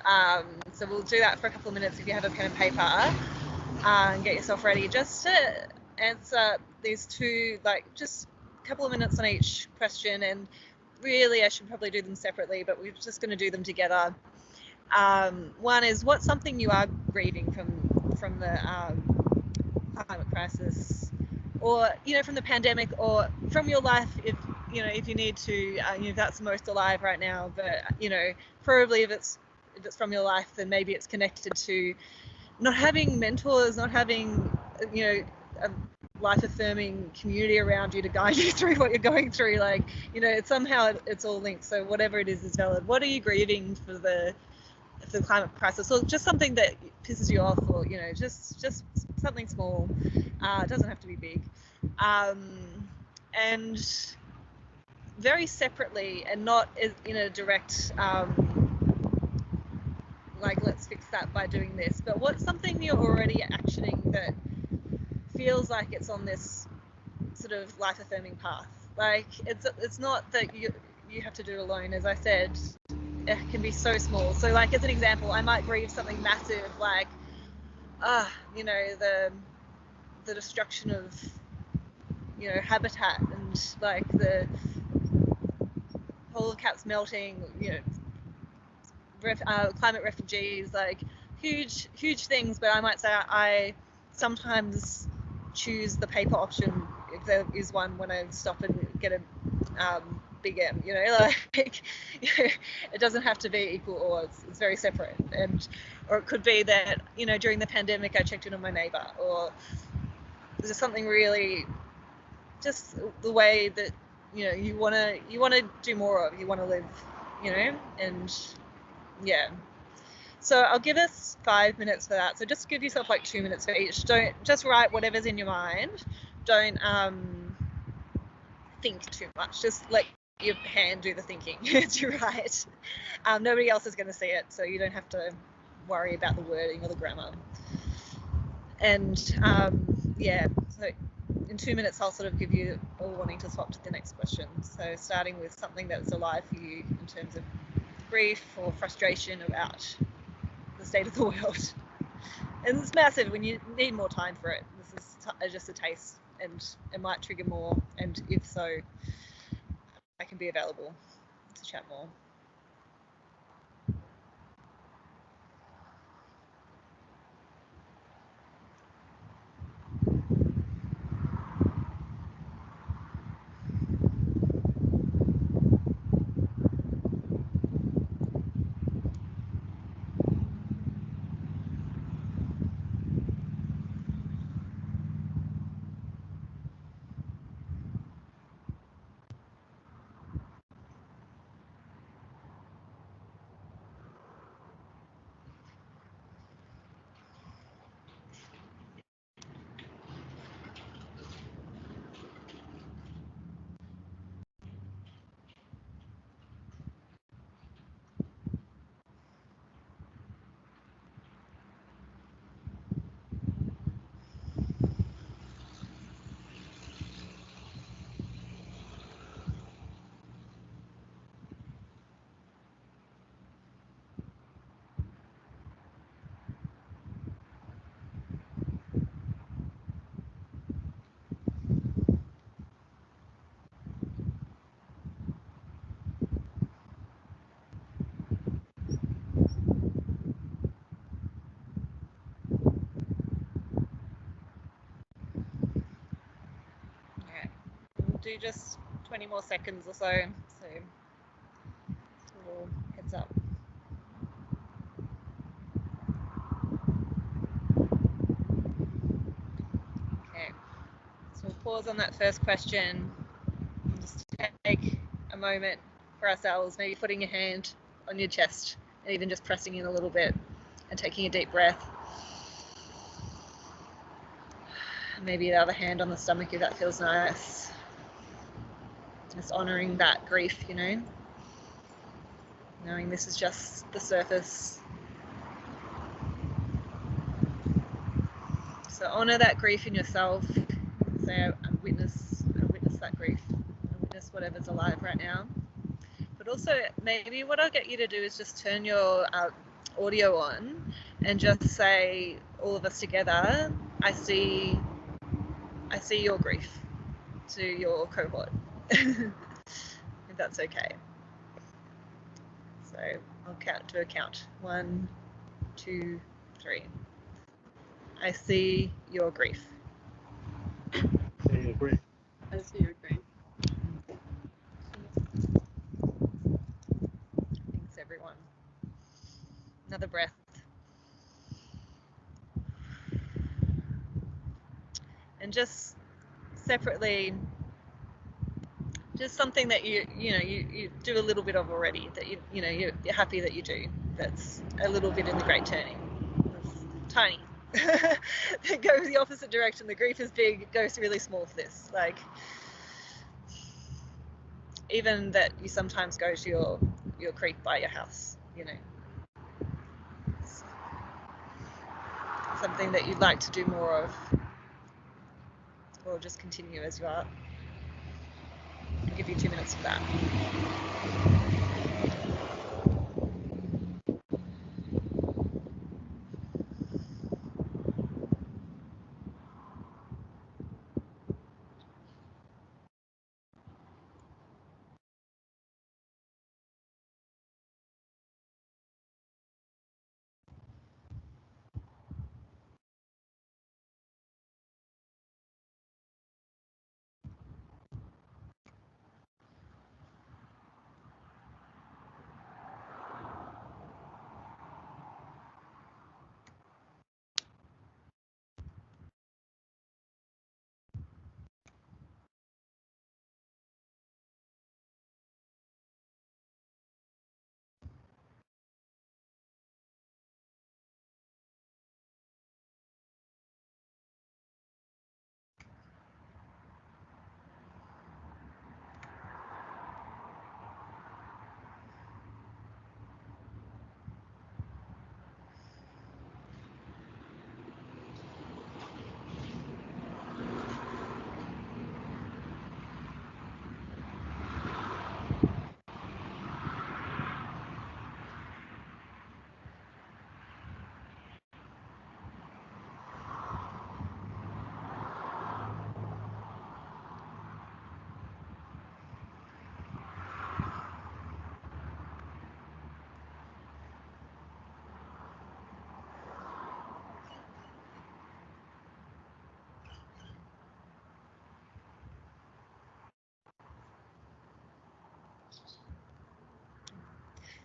So we'll do that for a couple of minutes if you have a pen and paper, and get yourself ready just to answer these two, just a couple of minutes on each question. And really, I should probably do them separately, but we're just going to do them together. One is, what's something you are grieving from the climate crisis, or from the pandemic, or from your life, if if you need to, that's most alive right now. But probably if it's from your life, then maybe it's connected to not having mentors, not having a life-affirming community around you to guide you through what you're going through. Like, somehow it's all linked. So whatever it is valid. What are you grieving for the climate crisis, or just something that pisses you off, or just something small? It doesn't have to be big. And very separately, and not in a direct like, let's fix that by doing this, but what's something you're already actioning that feels like it's on this sort of life-affirming path? Like, it's not that you have to do it alone. As I said, it can be so small. So, like, as an example, I might grieve something massive, like the destruction of habitat, and like the polar caps melting, climate refugees, like huge things. But I might say I sometimes choose the paper option if there is one, when I stop and get a big M. Like it doesn't have to be equal or it's very separate. Or it could be that during the pandemic I checked in on my neighbor, or there's something really just the way that you want to do more of, you want to live, and yeah. So I'll give us 5 minutes for that. So just give yourself like 2 minutes for each. Don't just write whatever's in your mind. Don't think too much. Just let your hand do the thinking as you write. Nobody else is going to see it, so you don't have to worry about the wording or the grammar. And yeah, so in 2 minutes I'll sort of give you a warning to swap to the next question. So starting with something that's alive for you in terms of grief or frustration about the state of the world. And it's massive when you need more time for it. This is just a taste, and it might trigger more, and if so, I can be available to chat more. Do just 20 more seconds or so, so just a little heads up. Okay, so we'll pause on that first question and just take a moment for ourselves, maybe putting your hand on your chest and even just pressing in a little bit and taking a deep breath. Maybe the other hand on the stomach if that feels nice. Just honouring that grief, knowing this is just the surface. So honour that grief in yourself. Say, I witness that grief. I witness whatever's alive right now. But also, maybe what I'll get you to do is just turn your audio on and just say, all of us together, I see your grief to your cohort. If that's okay. So I'll do a count. 1, 2, 3. I see your grief. See your grief. I see your grief. Another breath. And just separately, just something that you do a little bit of already, that you're happy that you do. That's a little bit in the great turning. It's tiny. It goes the opposite direction. The grief is big. It goes really small for this. Like, even that you sometimes go to your creek by your house. It's something that you'd like to do more of, or just continue as you are. I'll give you 2 minutes for that.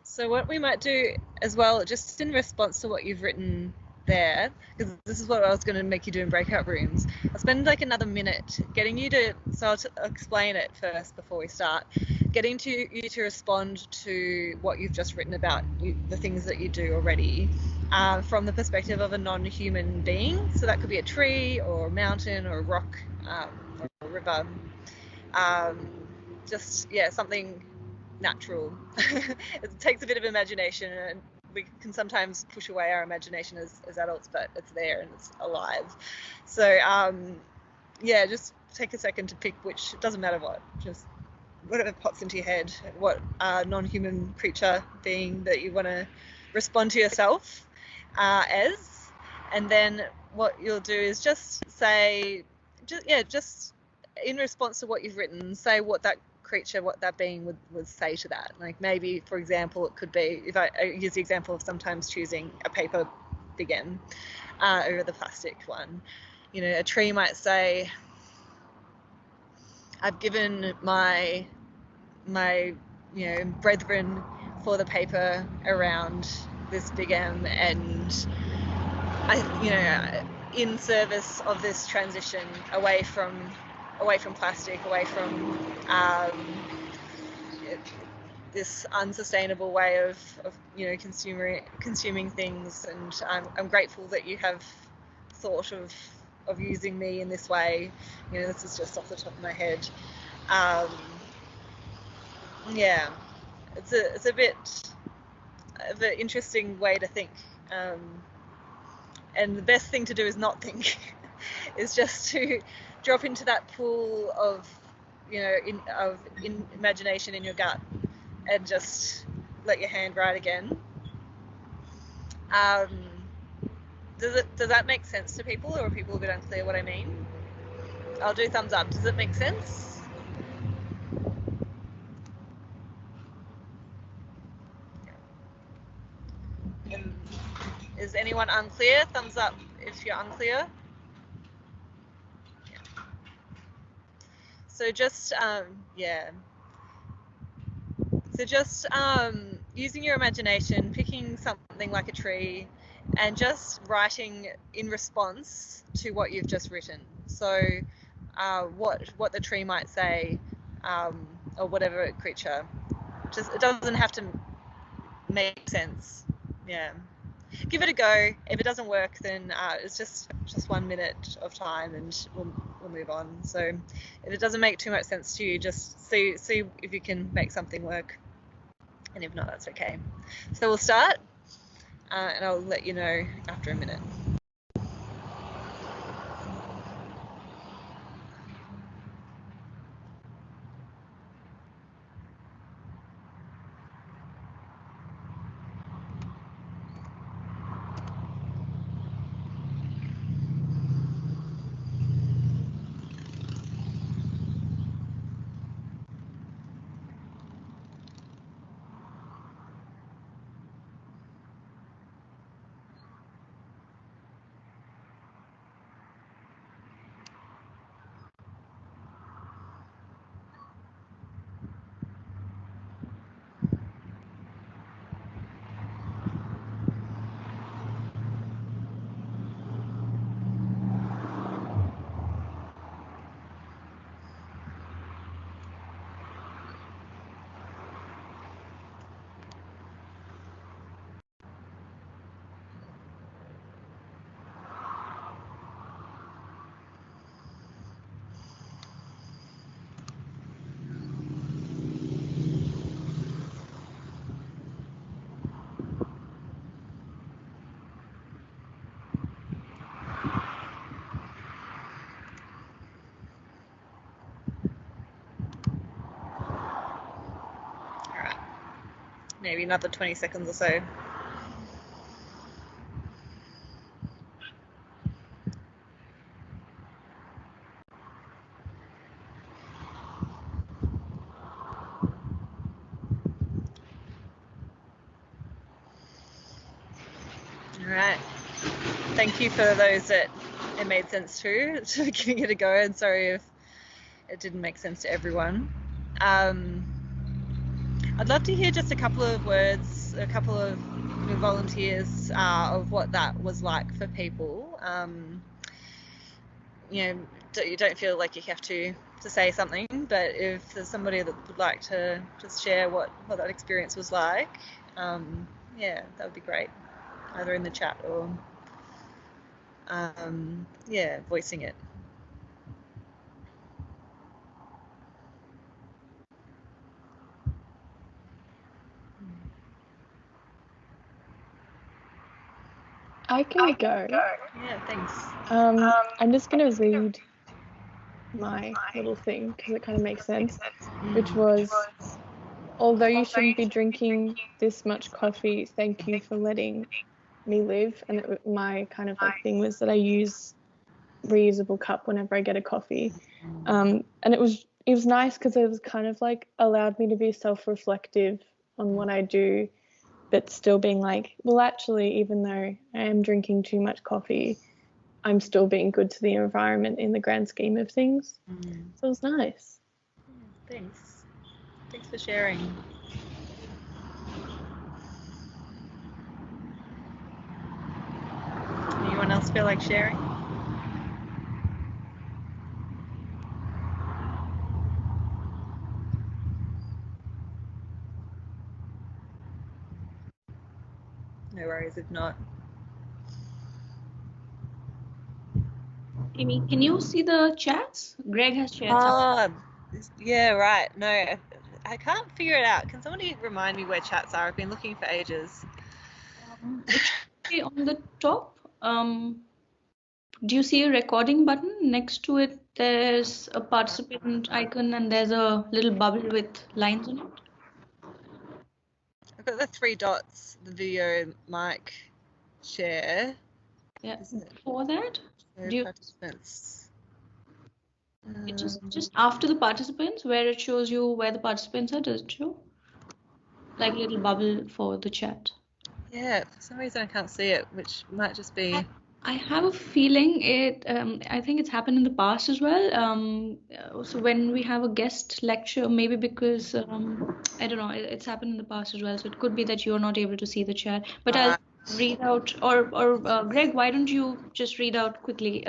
So what we might do as well, just in response to what you've written there, because this is what I was going to make you do in breakout rooms, I'll spend like another minute getting you to, so I'll explain it first before we start, getting you to respond to what you've just written about, the things that you do already, from the perspective of a non-human being. So that could be a tree or a mountain or a rock or a river. Just, yeah, something natural. It takes a bit of imagination, and we can sometimes push away our imagination as adults, but it's there and it's alive. So yeah, just take a second to pick which, it doesn't matter what, just whatever pops into your head, what non-human creature being that you want to respond to yourself as, and then what you'll do is just say, just in response to what you've written, say what that creature, what that being would say to that. Like, maybe, for example, it could be, if I use the example of sometimes choosing a paper Big M over the plastic one, a tree might say, I've given my brethren for the paper around this Big M, and I, in service of this transition away from plastic, away from this unsustainable way of consuming things, and I'm grateful that you have thought of using me in this way. This is just off the top of my head. Yeah, it's a bit of an interesting way to think, and the best thing to do is not think. Is just to drop into that pool of imagination in your gut, and just let your hand ride again. Does that make sense to people, or are people a bit unclear what I mean? I'll do thumbs up. Does it make sense? Is anyone unclear? Thumbs up if you're unclear. Yeah. So just using your imagination, picking something like a tree, and just writing in response to what you've just written. So what the tree might say, or whatever creature. Just, it doesn't have to make sense. Yeah. Give it a go. If it doesn't work, then it's just 1 minute of time, and we'll move on. So if it doesn't make too much sense to you, just see if you can make something work, and if not, that's okay. So we'll start, and I'll let you know after a minute. Maybe another 20 seconds or so. All right. Thank you for those that it made sense to giving it a go, and sorry if it didn't make sense to everyone. I'd love to hear just a couple of words, a couple of volunteers of what that was like for people. You don't feel like you have to say something, but if there's somebody that would like to just share what that experience was like, yeah, that would be great, either in the chat or yeah, voicing it. I can go. Yeah, thanks. I'm just going to read my little thing because it kind of makes sense, which was, although you shouldn't be drinking this much coffee, thank you for letting me live. And my kind of like thing was that I use reusable cup whenever I get a coffee. And it was nice because it was kind of like allowed me to be self-reflective on what I do, but still being like, well, actually, even though I am drinking too much coffee, I'm still being good to the environment in the grand scheme of things. So it was nice. Thanks. Thanks for sharing. Anyone else feel like sharing? No worries if not. Amy, can you see the chats? Greg has shared some. Yeah, right. No, I can't figure it out. Can somebody remind me where chats are? I've been looking for ages. It should be on the top. Do you see a recording button? Next to it, there's a participant icon and there's a little bubble with lines on it. I've got the 3 dots, the video, mic, share. Yeah, for that, do you... participants. It just after the participants, where it shows you where the participants are, does it show? Like a little bubble for the chat. Yeah, for some reason I can't see it, which might just be... I have a feeling I think it's happened in the past as well. So when we have a guest lecture, maybe because I don't know, it's happened in the past as well. So it could be that you're not able to see the chat. But I'll read out, or Greg, why don't you just read out quickly?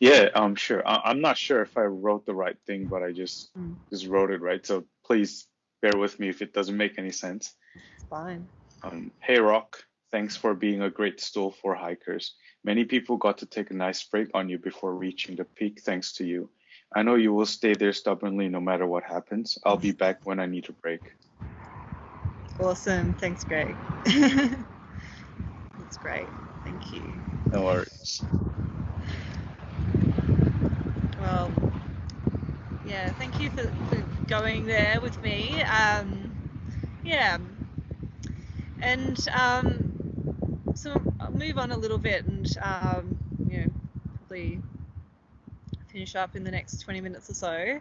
Yeah, sure. I'm not sure if I wrote the right thing, but I just wrote it right. So please bear with me if it doesn't make any sense. It's fine. Hey Rock, thanks for being a great stool for hikers. Many people got to take a nice break on you before reaching the peak thanks to you. I know you will stay there stubbornly no matter what happens. I'll be back when I need a break. Awesome. Thanks, Greg. That's great. Thank you. No worries. Well, yeah, thank you for going there with me. Yeah. And so I'll move on a little bit and, probably finish up in the next 20 minutes or so,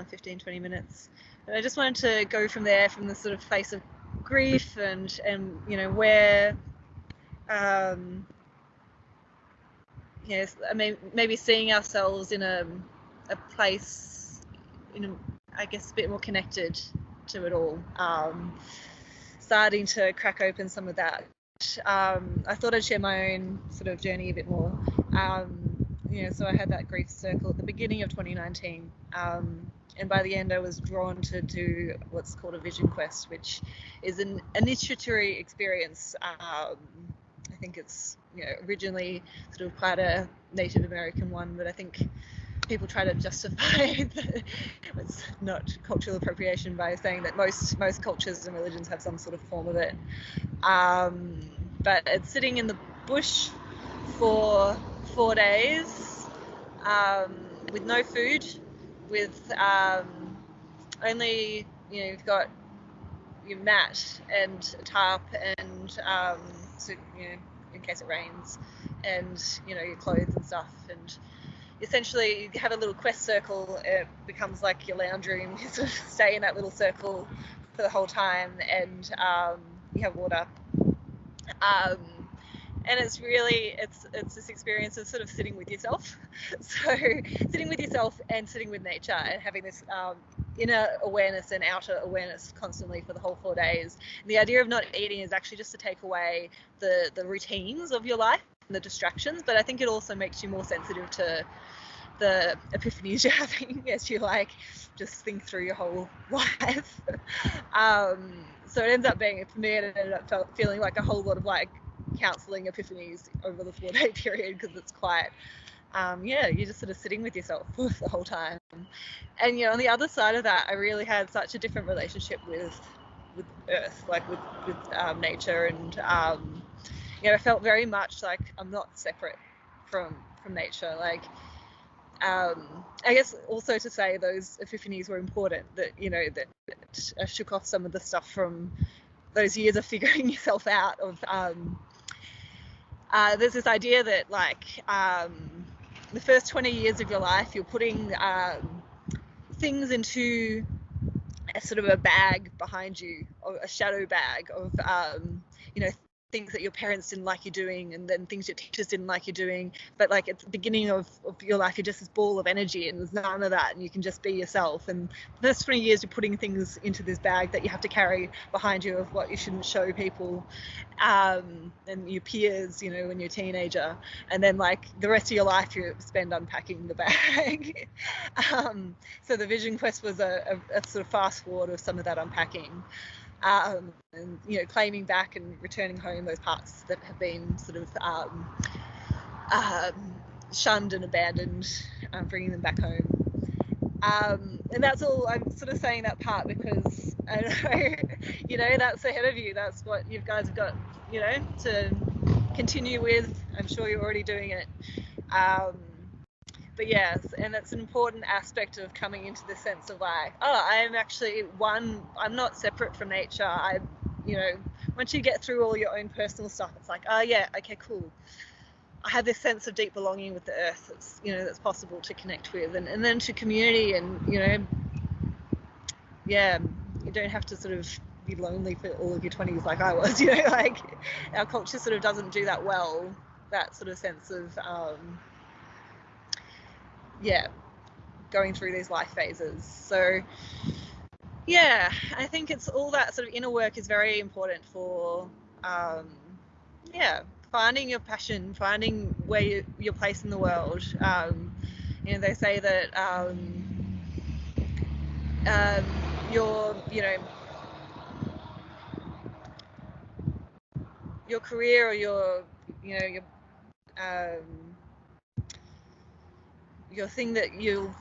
15, 20 minutes. But I just wanted to go from there, from the sort of place of grief and where, yes, I mean, maybe seeing ourselves in a place, I guess, a bit more connected to it all. Starting to crack open some of that. I thought I'd share my own sort of journey a bit more. So I had that grief circle at the beginning of 2019. And by the end, I was drawn to do what's called a vision quest, which is an initiatory experience. I think it's originally sort of quite a Native American one, but I think people try to justify that it's not cultural appropriation by saying that most cultures and religions have some sort of form of it. But it's sitting in the bush for 4 days with no food, with only you've got your mat and a tarp and so in case it rains, and your clothes and stuff, and essentially you have a little quest circle. It becomes like your lounge room. You sort of stay in that little circle for the whole time, and you have water. And it's really, it's this experience of sort of sitting with yourself. So sitting with yourself and sitting with nature and having this inner awareness and outer awareness constantly for the whole 4 days. And the idea of not eating is actually just to take away the routines of your life and the distractions, but I think it also makes you more sensitive to the epiphanies you're having as you just think through your whole life. So it ends up being, for me, it ended up feeling like a whole lot of counseling epiphanies over the 4 day period, because it's quite you're just sort of sitting with yourself the whole time. And on the other side of that, I really had such a different relationship with earth, with nature, and I felt very much like I'm not separate from nature. I guess also to say those epiphanies were important, that that I shook off some of the stuff from those years of figuring yourself out, of there's this idea that the first 20 years of your life you're putting things into a sort of a bag behind you, or a shadow bag of things that your parents didn't like you doing, and then things your teachers didn't like you doing, but at the beginning of your life you're just this ball of energy, and there's none of that, and you can just be yourself. And the first 20 years you're putting things into this bag that you have to carry behind you of what you shouldn't show people, and your peers, when you're a teenager, and then the rest of your life you spend unpacking the bag. So the vision quest was a sort of fast forward of some of that unpacking. And claiming back and returning home those parts that have been sort of shunned and abandoned, bringing them back home. And that's all. I'm sort of saying that part because I know, that's ahead of you. That's what you guys have got, to continue with. I'm sure you're already doing it. But yes, and that's an important aspect of coming into the sense of I am actually one. I'm not separate from nature. Once you get through all your own personal stuff, it's okay, cool. I have this sense of deep belonging with the earth. It's, that's possible to connect with, and then to community, and you don't have to sort of be lonely for all of your 20s like I was. Our culture sort of doesn't do that well. that sort of sense of going through these life phases. So yeah, I think it's all that sort of inner work is very important for finding your passion, finding where your place in the world. They say that your career or your thing that you'll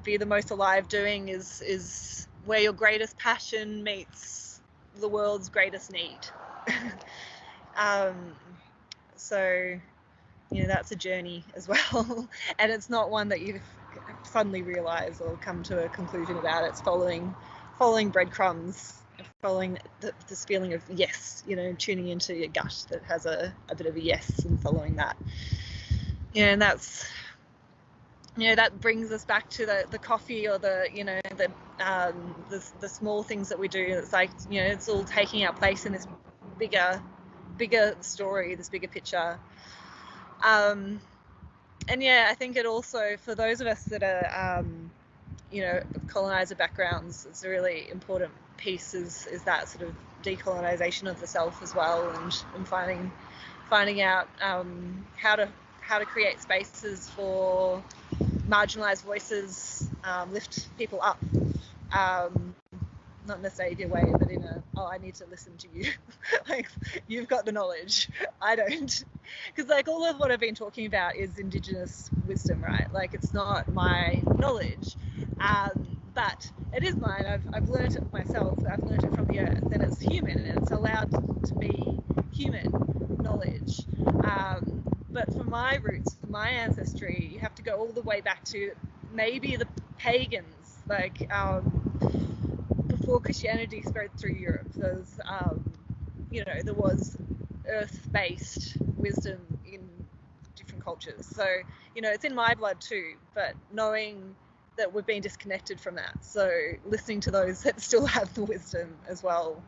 be the most alive doing is where your greatest passion meets the world's greatest need. So that's a journey as well, and it's not one that you suddenly realize or come to a conclusion about. It's following breadcrumbs, following this feeling of yes, tuning into your gut that has a bit of a yes, and following that. And that's that brings us back to the coffee or the small things that we do. It's like it's all taking our place in this bigger story, this bigger picture. And I think it also, for those of us that are colonizer backgrounds, it's a really important piece is that sort of decolonization of the self as well, and finding out how to create spaces for marginalized voices, lift people up, not in a savior way, but in a, I need to listen to you. Like, you've got the knowledge, I don't. Because like all of what I've been talking about is Indigenous wisdom, right? Like, it's not my knowledge, but it is mine. I've learned it myself. I've learned it from the earth, and it's human, and it's allowed to be human knowledge. But for my roots, for my ancestry, you have to go all the way back to maybe the pagans, like before Christianity spread through Europe. There's, there was earth-based wisdom in different cultures. So, it's in my blood too, but knowing that we've been disconnected from that. So listening to those that still have the wisdom as well.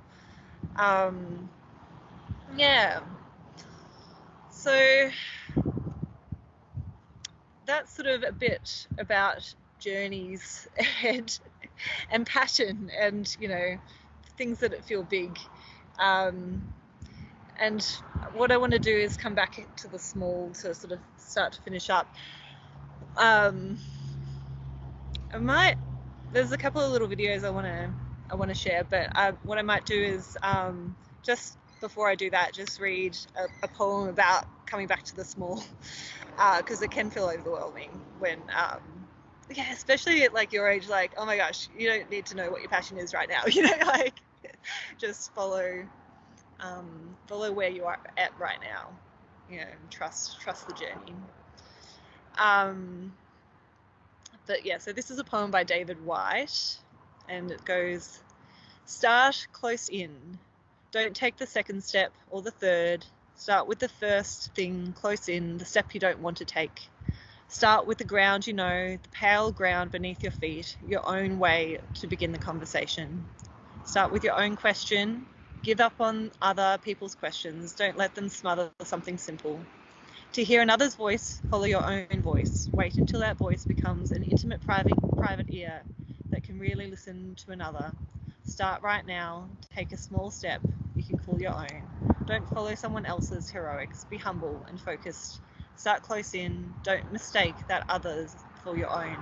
So that's sort of a bit about journeys and passion and, things that feel big. And what I want to do is come back to the small to sort of start to finish up. There's a couple of little videos I want to share, but what I might do is just before I do that, just read a poem about coming back to the small, because it can feel overwhelming when, especially at like your age, like, oh my gosh, you don't need to know what your passion is right now, like just follow where you are at right now, and trust the journey. But yeah, so this is a poem by David White, and it goes: start close in. Don't take the second step or the third. Start with the first thing close in, the step you don't want to take. Start with the ground the pale ground beneath your feet, your own way to begin the conversation. Start with your own question. Give up on other people's questions. Don't let them smother something simple. To hear another's voice, follow your own voice. Wait until that voice becomes an intimate private ear that can really listen to another. Start right now. Take a small step you can call your own. Don't follow someone else's heroics. Be humble and focused. Start close in. Don't mistake that others for your own.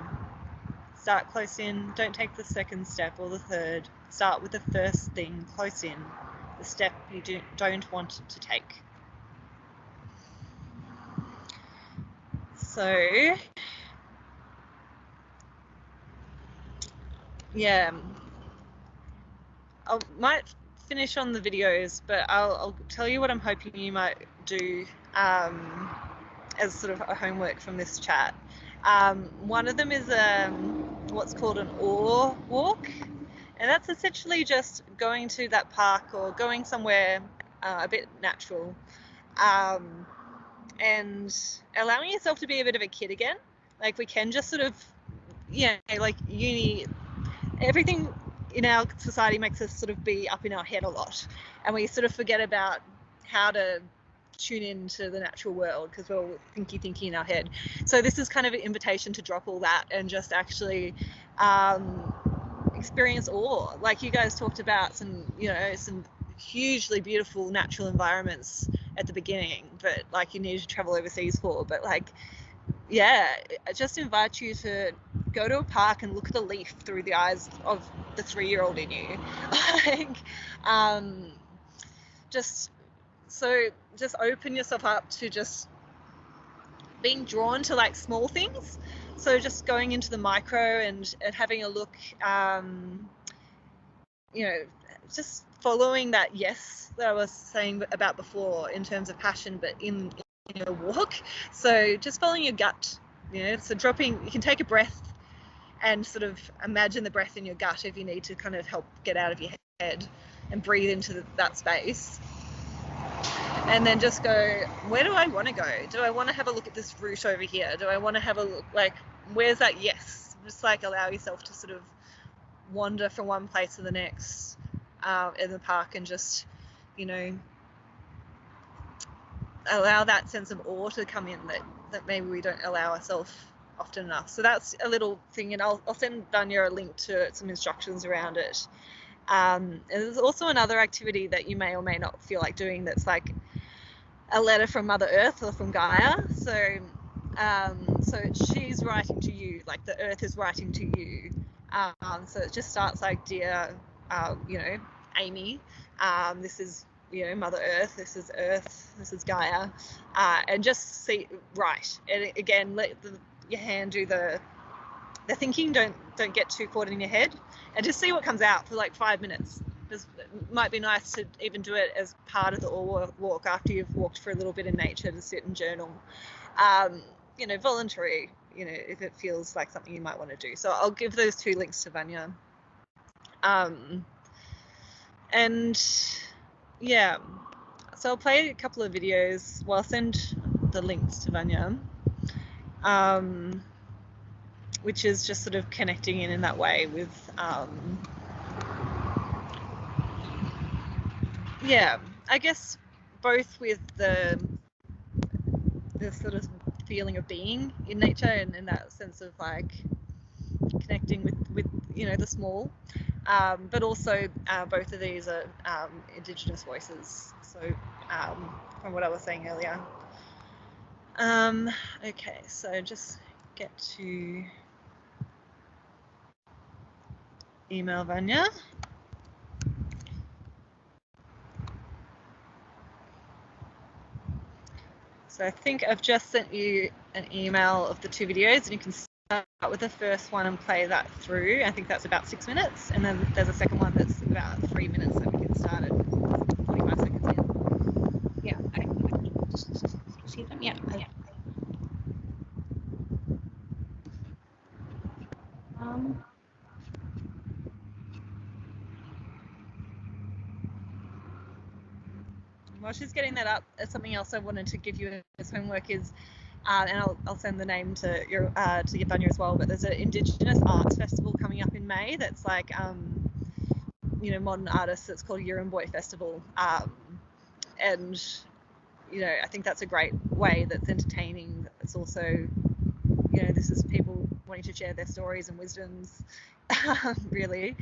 Start close in. Don't take the second step or the third. Start with the first thing close in, the step you don't want to take. So, yeah, I might finish on the videos, but I'll tell you what I'm hoping you might do as sort of a homework from this chat. One of them is what's called an ore walk, and that's essentially just going to that park or going somewhere a bit natural, and allowing yourself to be a bit of a kid again. Like, we can just sort of, like uni, everything in our society makes us sort of be up in our head a lot, and we sort of forget about how to tune into the natural world, because we're all thinking in our head. So this is kind of an invitation to drop all that and just actually experience awe. Like you guys talked about some hugely beautiful natural environments at the beginning, but like you need to travel overseas for. But like, yeah, I just invite you to go to a park and look at a leaf through the eyes of the 3-year-old in you. Like, just open yourself up to just being drawn to like small things. So just going into the micro and having a look, just following that yes that I was saying about before in terms of passion, but in your walk. So just following your gut, so you can take a breath and sort of imagine the breath in your gut if you need to kind of help get out of your head and breathe into that space. And then just go, where do I want to go? Do I want to have a look at this route over here? Do I want to have a look, like, where's that yes? Just like allow yourself to sort of wander from one place to the next in the park, and just, allow that sense of awe to come in that maybe we don't allow ourselves often enough. So that's a little thing, and I'll send Vanya a link to some instructions around it. And there's also another activity that you may or may not feel like doing that's like a letter from Mother Earth or from Gaia. So she's writing to you, like the earth is writing to you. So it just starts like, dear, Amy, this is, Mother Earth, this is Gaia, and just write. And again, let your hand do the thinking. Don't get too caught in your head, and just see what comes out for like 5 minutes. It might be nice to even do it as part of the walk after you've walked for a little bit in nature, to sit and journal. Voluntary, if it feels like something you might want to do. So I'll give those 2 links to Vanya. And yeah, so I'll play a couple of videos. Well, I'll send the links to Vanya, which is just sort of connecting in that way with, I guess both with the sort of feeling of being in nature, and that sense of like connecting with the small, but also both of these are Indigenous voices. So from what I was saying earlier. Okay, so just get to email Vanya. So I think I've just sent you an email of the 2 videos, and you can start with the first one and play that through. I think that's about 6 minutes, and then there's a second one that's about 3 minutes that we can start at 45 seconds in. Yeah, I can just see them. Yeah. While she's getting that up, something else I wanted to give you as homework is, and I'll send the name to your Vanya as well, but there's an Indigenous Arts Festival coming up in May that's like, modern artists. It's called Yirramboy Festival. And, I think that's a great way that's entertaining. It's also, this is people wanting to share their stories and wisdoms, really.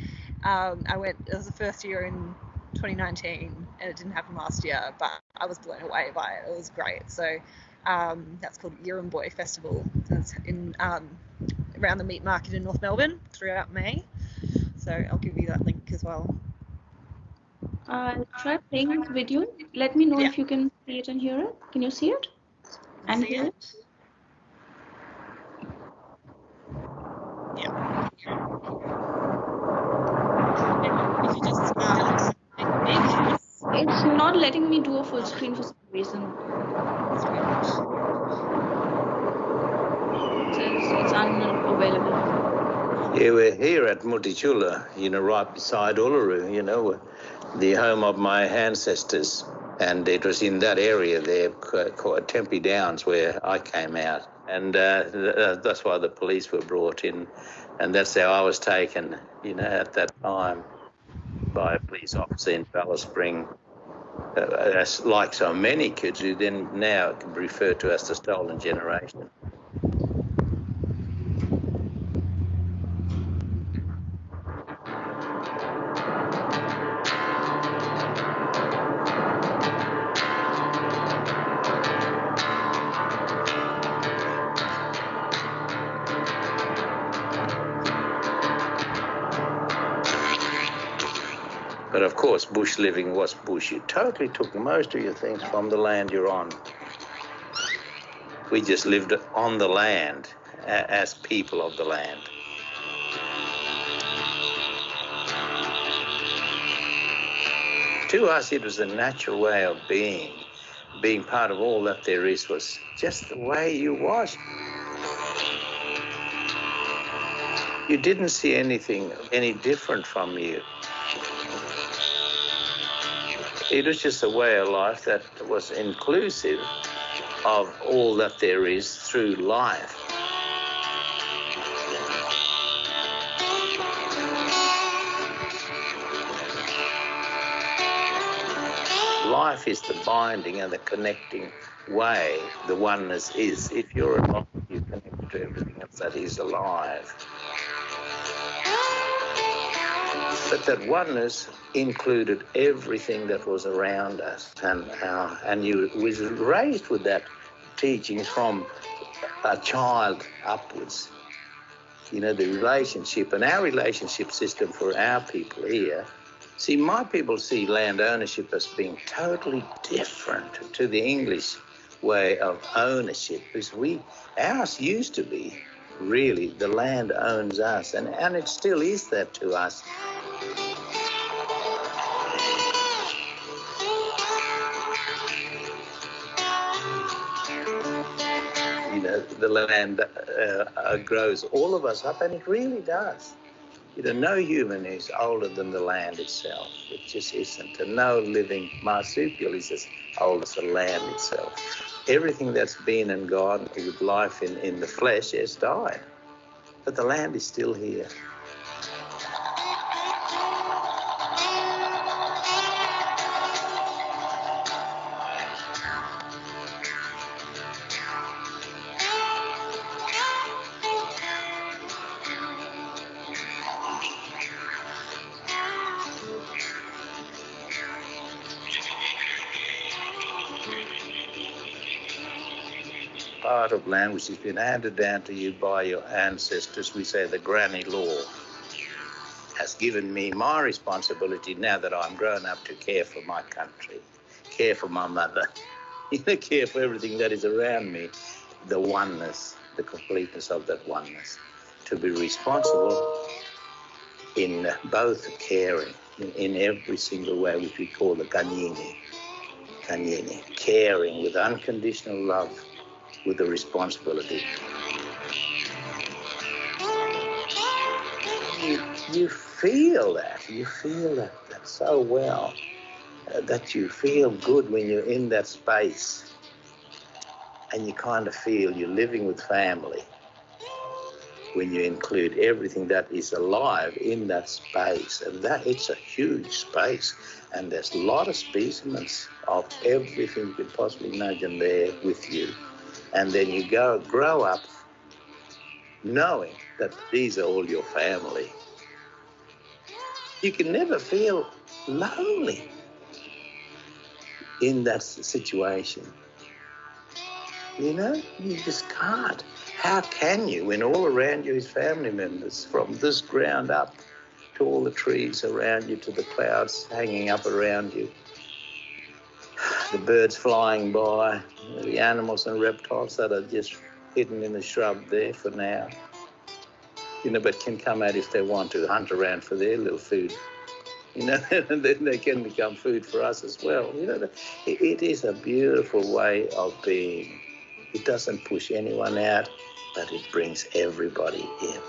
It was the first year in 2019, and it didn't happen last year, but I was blown away by it. It was great. So that's called Yirramboy Festival. It's in around the meat market in North Melbourne throughout May. So I'll give you that link as well. Try playing this video. Let me know if you can see it and hear it. Can you see it? And hear it? Yeah. If you just it's not letting me do a full screen for some reason. It says it's unavailable. Yeah, we're here at Mutijula, right beside Uluru, the home of my ancestors. And it was in that area there called Tempe Downs where I came out. And that's why the police were brought in. And that's how I was taken, at that time by a police officer in Ballast Spring. as like so many kids who then now can be referred to as the stolen generation. But of course, bush living was bush. You totally took most of your things from the land you're on. We just lived on the land as people of the land. To us, it was a natural way of being. Being part of all that there is was just the way you was. You didn't see anything any different from you. It was just a way of life that was inclusive of all that there is through life. Life is the binding and the connecting way the oneness is. If you're alive, you connect to everything else that is alive. But that oneness included everything that was around us, and you was raised with that teaching from a child upwards. You know, the relationship and our relationship system for our people here. See, my people see land ownership as being totally different to the English way of ownership, because ours used to be really the land owns us, and it still is that to us. You know, the land grows all of us up, and it really does. You know, no human is older than the land itself. It just isn't. And no living marsupial is as old as the land itself. Everything that's been and gone with life in the flesh has died. But the land is still here. Part of land which has been handed down to you by your ancestors, we say the granny law, has given me my responsibility now that I'm grown up to care for my country, care for my mother, care for everything that is around me, the oneness, the completeness of that oneness, to be responsible in both caring, in every single way, which we call the kanyini, caring with unconditional love, with the responsibility. You feel that so well, that you feel good when you're in that space, and you kind of feel you're living with family when you include everything that is alive in that space. And that it's a huge space, and there's a lot of specimens of everything you could possibly imagine there with you. And then you grow up knowing that these are all your family. You can never feel lonely in that situation. You know, you just can't. How can you when all around you is family members, from this ground up to all the trees around you, to the clouds hanging up around you, the birds flying by, the animals and reptiles that are just hidden in the shrub there for now, you know, but can come out if they want to, hunt around for their little food, you know, and then they can become food for us as well. You know, it is a beautiful way of being. It doesn't push anyone out, but it brings everybody in.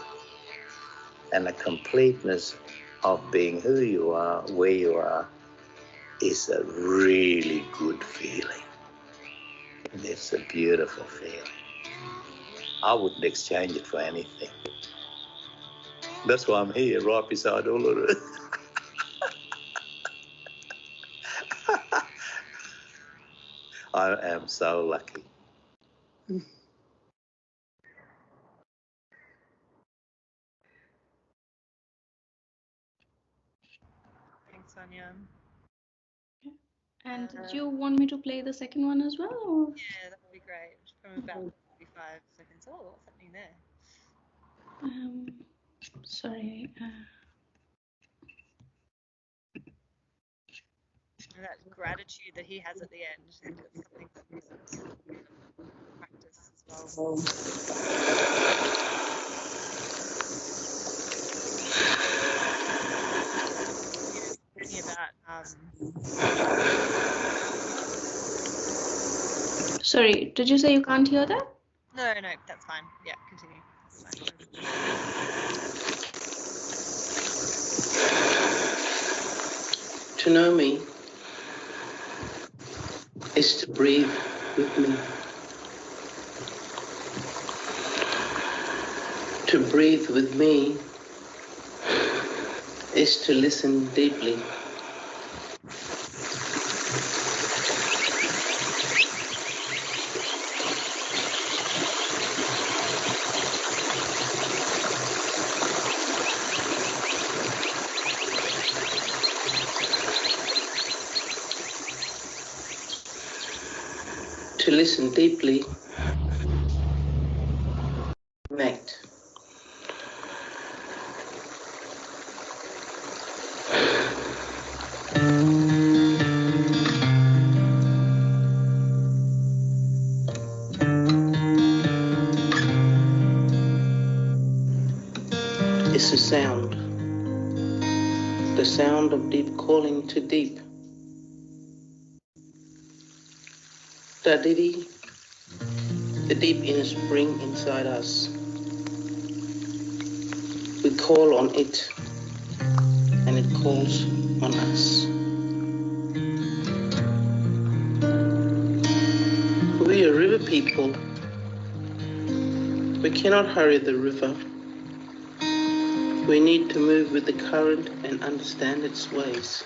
And the completeness of being who you are, where you are, is a really good feeling. It's a beautiful feeling. I wouldn't exchange it for anything. That's why I'm here, right beside all of it. I am so lucky. Thanks, Sonia. And did you want me to play the second one as well? Or? Yeah, that would be great. From about 45 seconds. Oh, what's happening there? Sorry. And that gratitude that he has at the end, I think that's something that we practice as well. Thinking about Sorry, did you say you can't hear that? No, that's fine. Yeah, continue. That's fine. To know me is to breathe with me. To breathe with me is to listen deeply. To listen deeply, connect. It's the sound of deep calling to deep. Dadidi, the deep inner spring inside us. We call on it, and it calls on us. We are river people. We cannot hurry the river. We need to move with the current and understand its ways.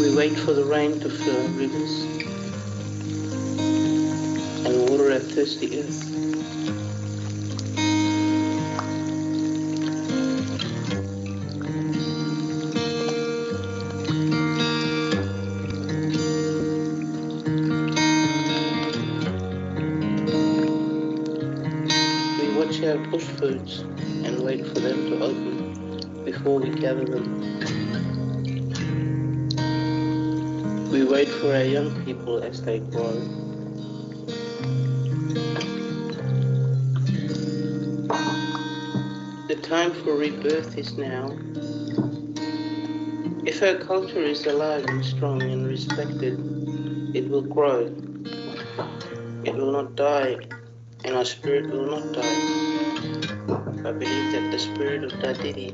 We wait for the rain to fill our rivers and water our thirsty earth. We watch our bush foods and wait for them to open before we gather them. We wait for our young people as they grow. The time for rebirth is now. If our culture is alive and strong and respected, it will grow. It will not die, and our spirit will not die. I believe that the spirit of Dadidi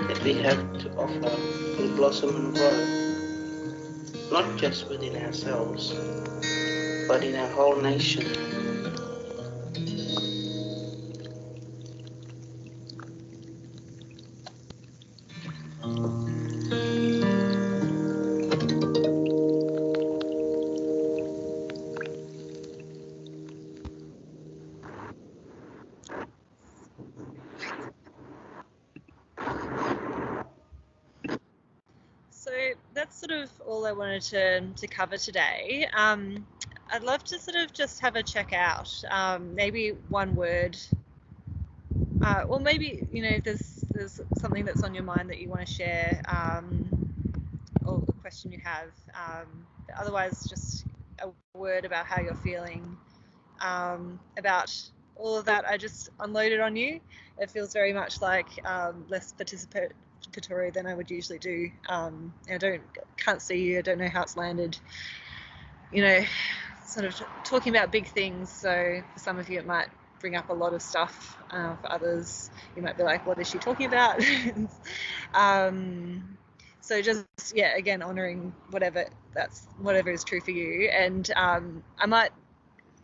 that we have to offer will blossom and grow, not just within ourselves, but in our whole nation. So that's sort of all I wanted to cover today. I'd love to sort of just have a check out, maybe one word, or maybe, you know, if there's something that's on your mind that you want to share, or a question you have. Otherwise, just a word about how you're feeling, about all of that I just unloaded on you. It feels very much like less participatory than I would usually do. I can't see you. I don't know how it's landed. You know, sort of talking about big things. So for some of you, it might bring up a lot of stuff. For others, you might be like, "What is she talking about?" So just, yeah, again, honouring whatever is true for you. And I might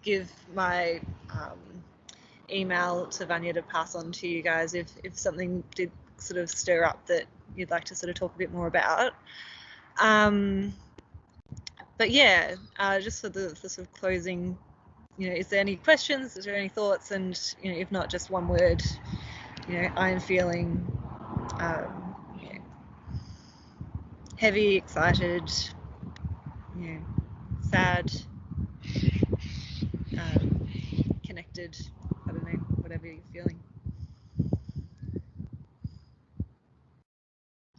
give my email to Vanya to pass on to you guys if something did sort of stir up that you'd like to sort of talk a bit more about. But yeah, just for the sort of closing, is there any questions? Is there any thoughts? And if not, just one word. I am feeling heavy, excited, sad, connected. I don't know, whatever you're feeling.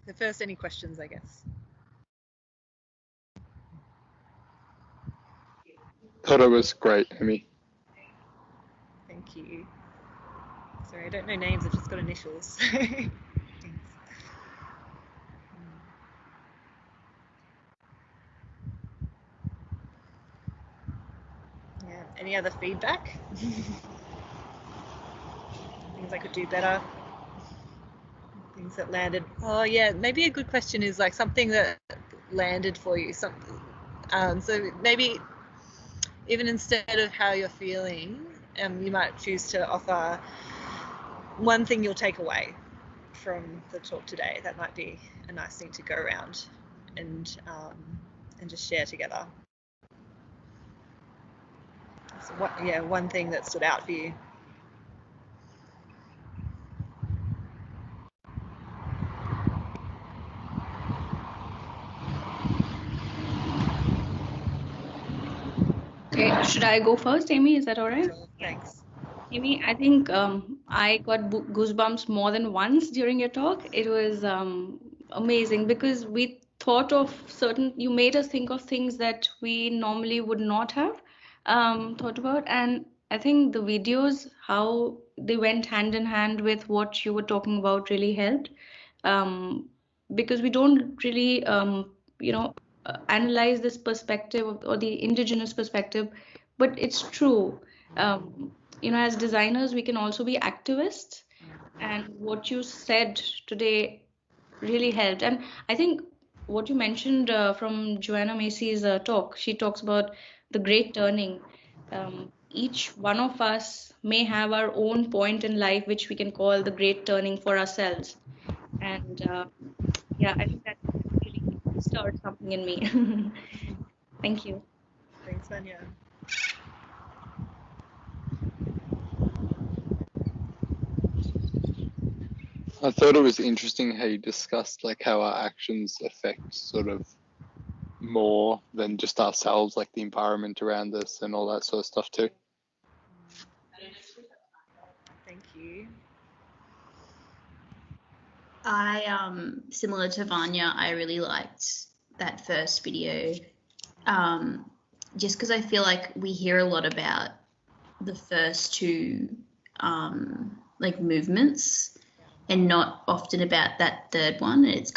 So first, any questions, I guess. Thought it was great, Amy. Thank you. Sorry, I don't know names, I've just got initials. Thanks. Yeah, any other feedback? Things I could do better? Things that landed. Oh yeah, maybe a good question is like something that landed for you. So maybe even instead of how you're feeling, you might choose to offer one thing you'll take away from the talk today. That might be a nice thing to go around and just share together. So one thing that stood out for you. Okay, should I go first, Amy? Is that all right? Sure, thanks. Amy, I think I got goosebumps more than once during your talk. It was amazing because we thought of you made us think of things that we normally would not have thought about. And I think the videos, how they went hand in hand with what you were talking about really helped. Because we don't really, analyze this perspective or the indigenous perspective, but it's true. As designers, we can also be activists, and what you said today really helped. And I think what you mentioned from Joanna Macy's talk, she talks about the great turning. Each one of us may have our own point in life, which we can call the great turning for ourselves. And I think that really stirred something in me. Thank you. Thanks, Vanya. I thought it was interesting how you discussed like how our actions affect sort of more than just ourselves, like the environment around us and all that sort of stuff too. Thank you. Similar to Vanya, I really liked that first video, just because I feel like we hear a lot about the first two movements and not often about that third one. It's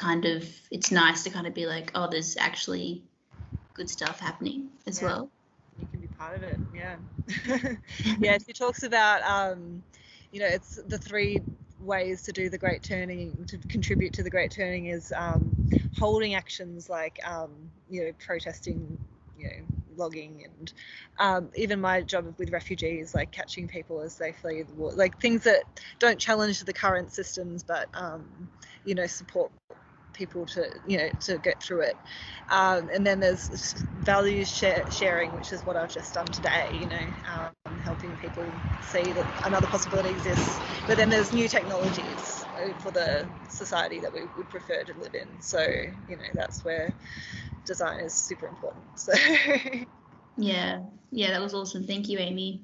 nice to kind of be like, oh, there's actually good stuff happening as well. You can be part of it, yeah. Yeah, she talks about, it's the three ways to do the great turning, to contribute to the great turning is holding actions like, protesting, logging, and even my job with refugees, like catching people as they flee the war, like things that don't challenge the current systems, but, support people to get through it. And then there's values sharing, which is what I've just done today, helping people see that another possibility exists. But then there's new technologies for the society that we would prefer to live in. So, that's where design is super important. So yeah, that was awesome. Thank you, Amy.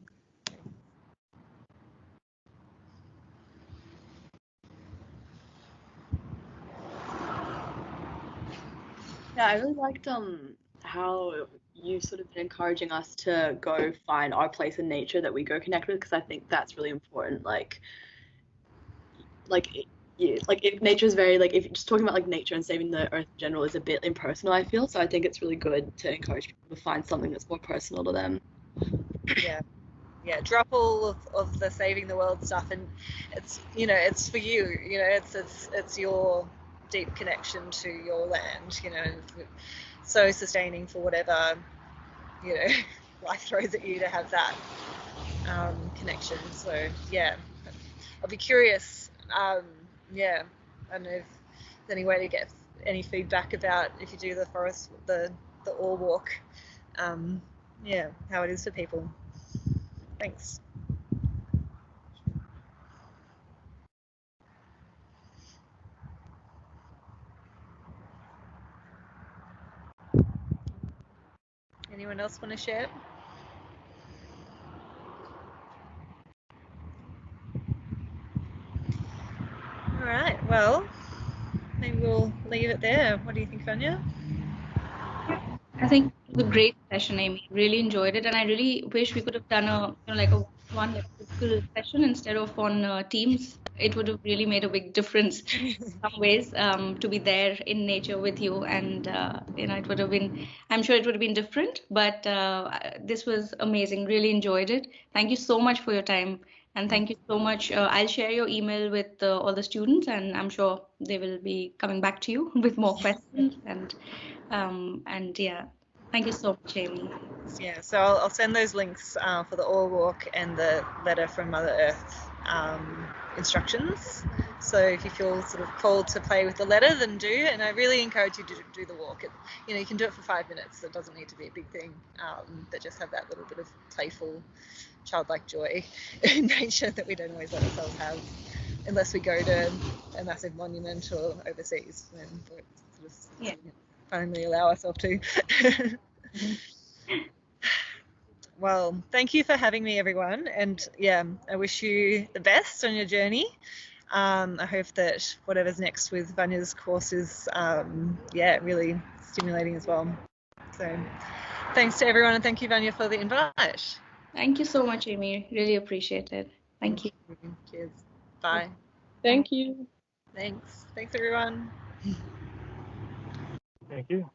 Yeah, I really liked how you sort of been encouraging us to go find our place in nature that we go connect with, because I think that's really important. Like if nature is very if you're just talking about like nature and saving the earth in general is a bit impersonal, I feel. So I think it's really good to encourage people to find something that's more personal to them. Yeah, drop all of the saving the world stuff, and it's it's for you, it's your deep connection to your land, so sustaining for whatever life throws at you to have that connection. So yeah, I'll be curious I don't know if there's any way to get any feedback about if you do the forest, the Ore Walk, yeah, how it is for people. Thanks. Anyone else want to share? All right, well, maybe we'll leave it there. What do you think, Vanya? I think it was a great session, Amy. Really enjoyed it, and I really wish we could have done a like a one like physical session instead of on Teams. It would have really made a big difference in some ways to be there in nature with you, and it would have been. I'm sure it would have been different, but this was amazing. Really enjoyed it. Thank you so much for your time, and thank you so much. I'll share your email with all the students, and I'm sure they will be coming back to you with more questions and yeah, thank you so much, Amy. Yeah, so I'll send those links for the Ore Walk and the letter from Mother Earth instructions. So if you feel sort of called to play with the letter, then do. And I really encourage you to do the walk. You can do it for 5 minutes. It doesn't need to be a big thing, but just have that little bit of playful, childlike joy in nature that we don't always let ourselves have, unless we go to a massive monument or overseas. Then we sort of finally allow ourselves to. Well, thank you for having me, everyone. And yeah, I wish you the best on your journey. I hope that whatever's next with Vanya's course is, really stimulating as well. So thanks to everyone, and thank you, Vanya, for the invite. Thank you so much, Amy. Really appreciate it. Thank you. Cheers. Bye. Thank you. Thanks. Thanks, everyone. Thank you.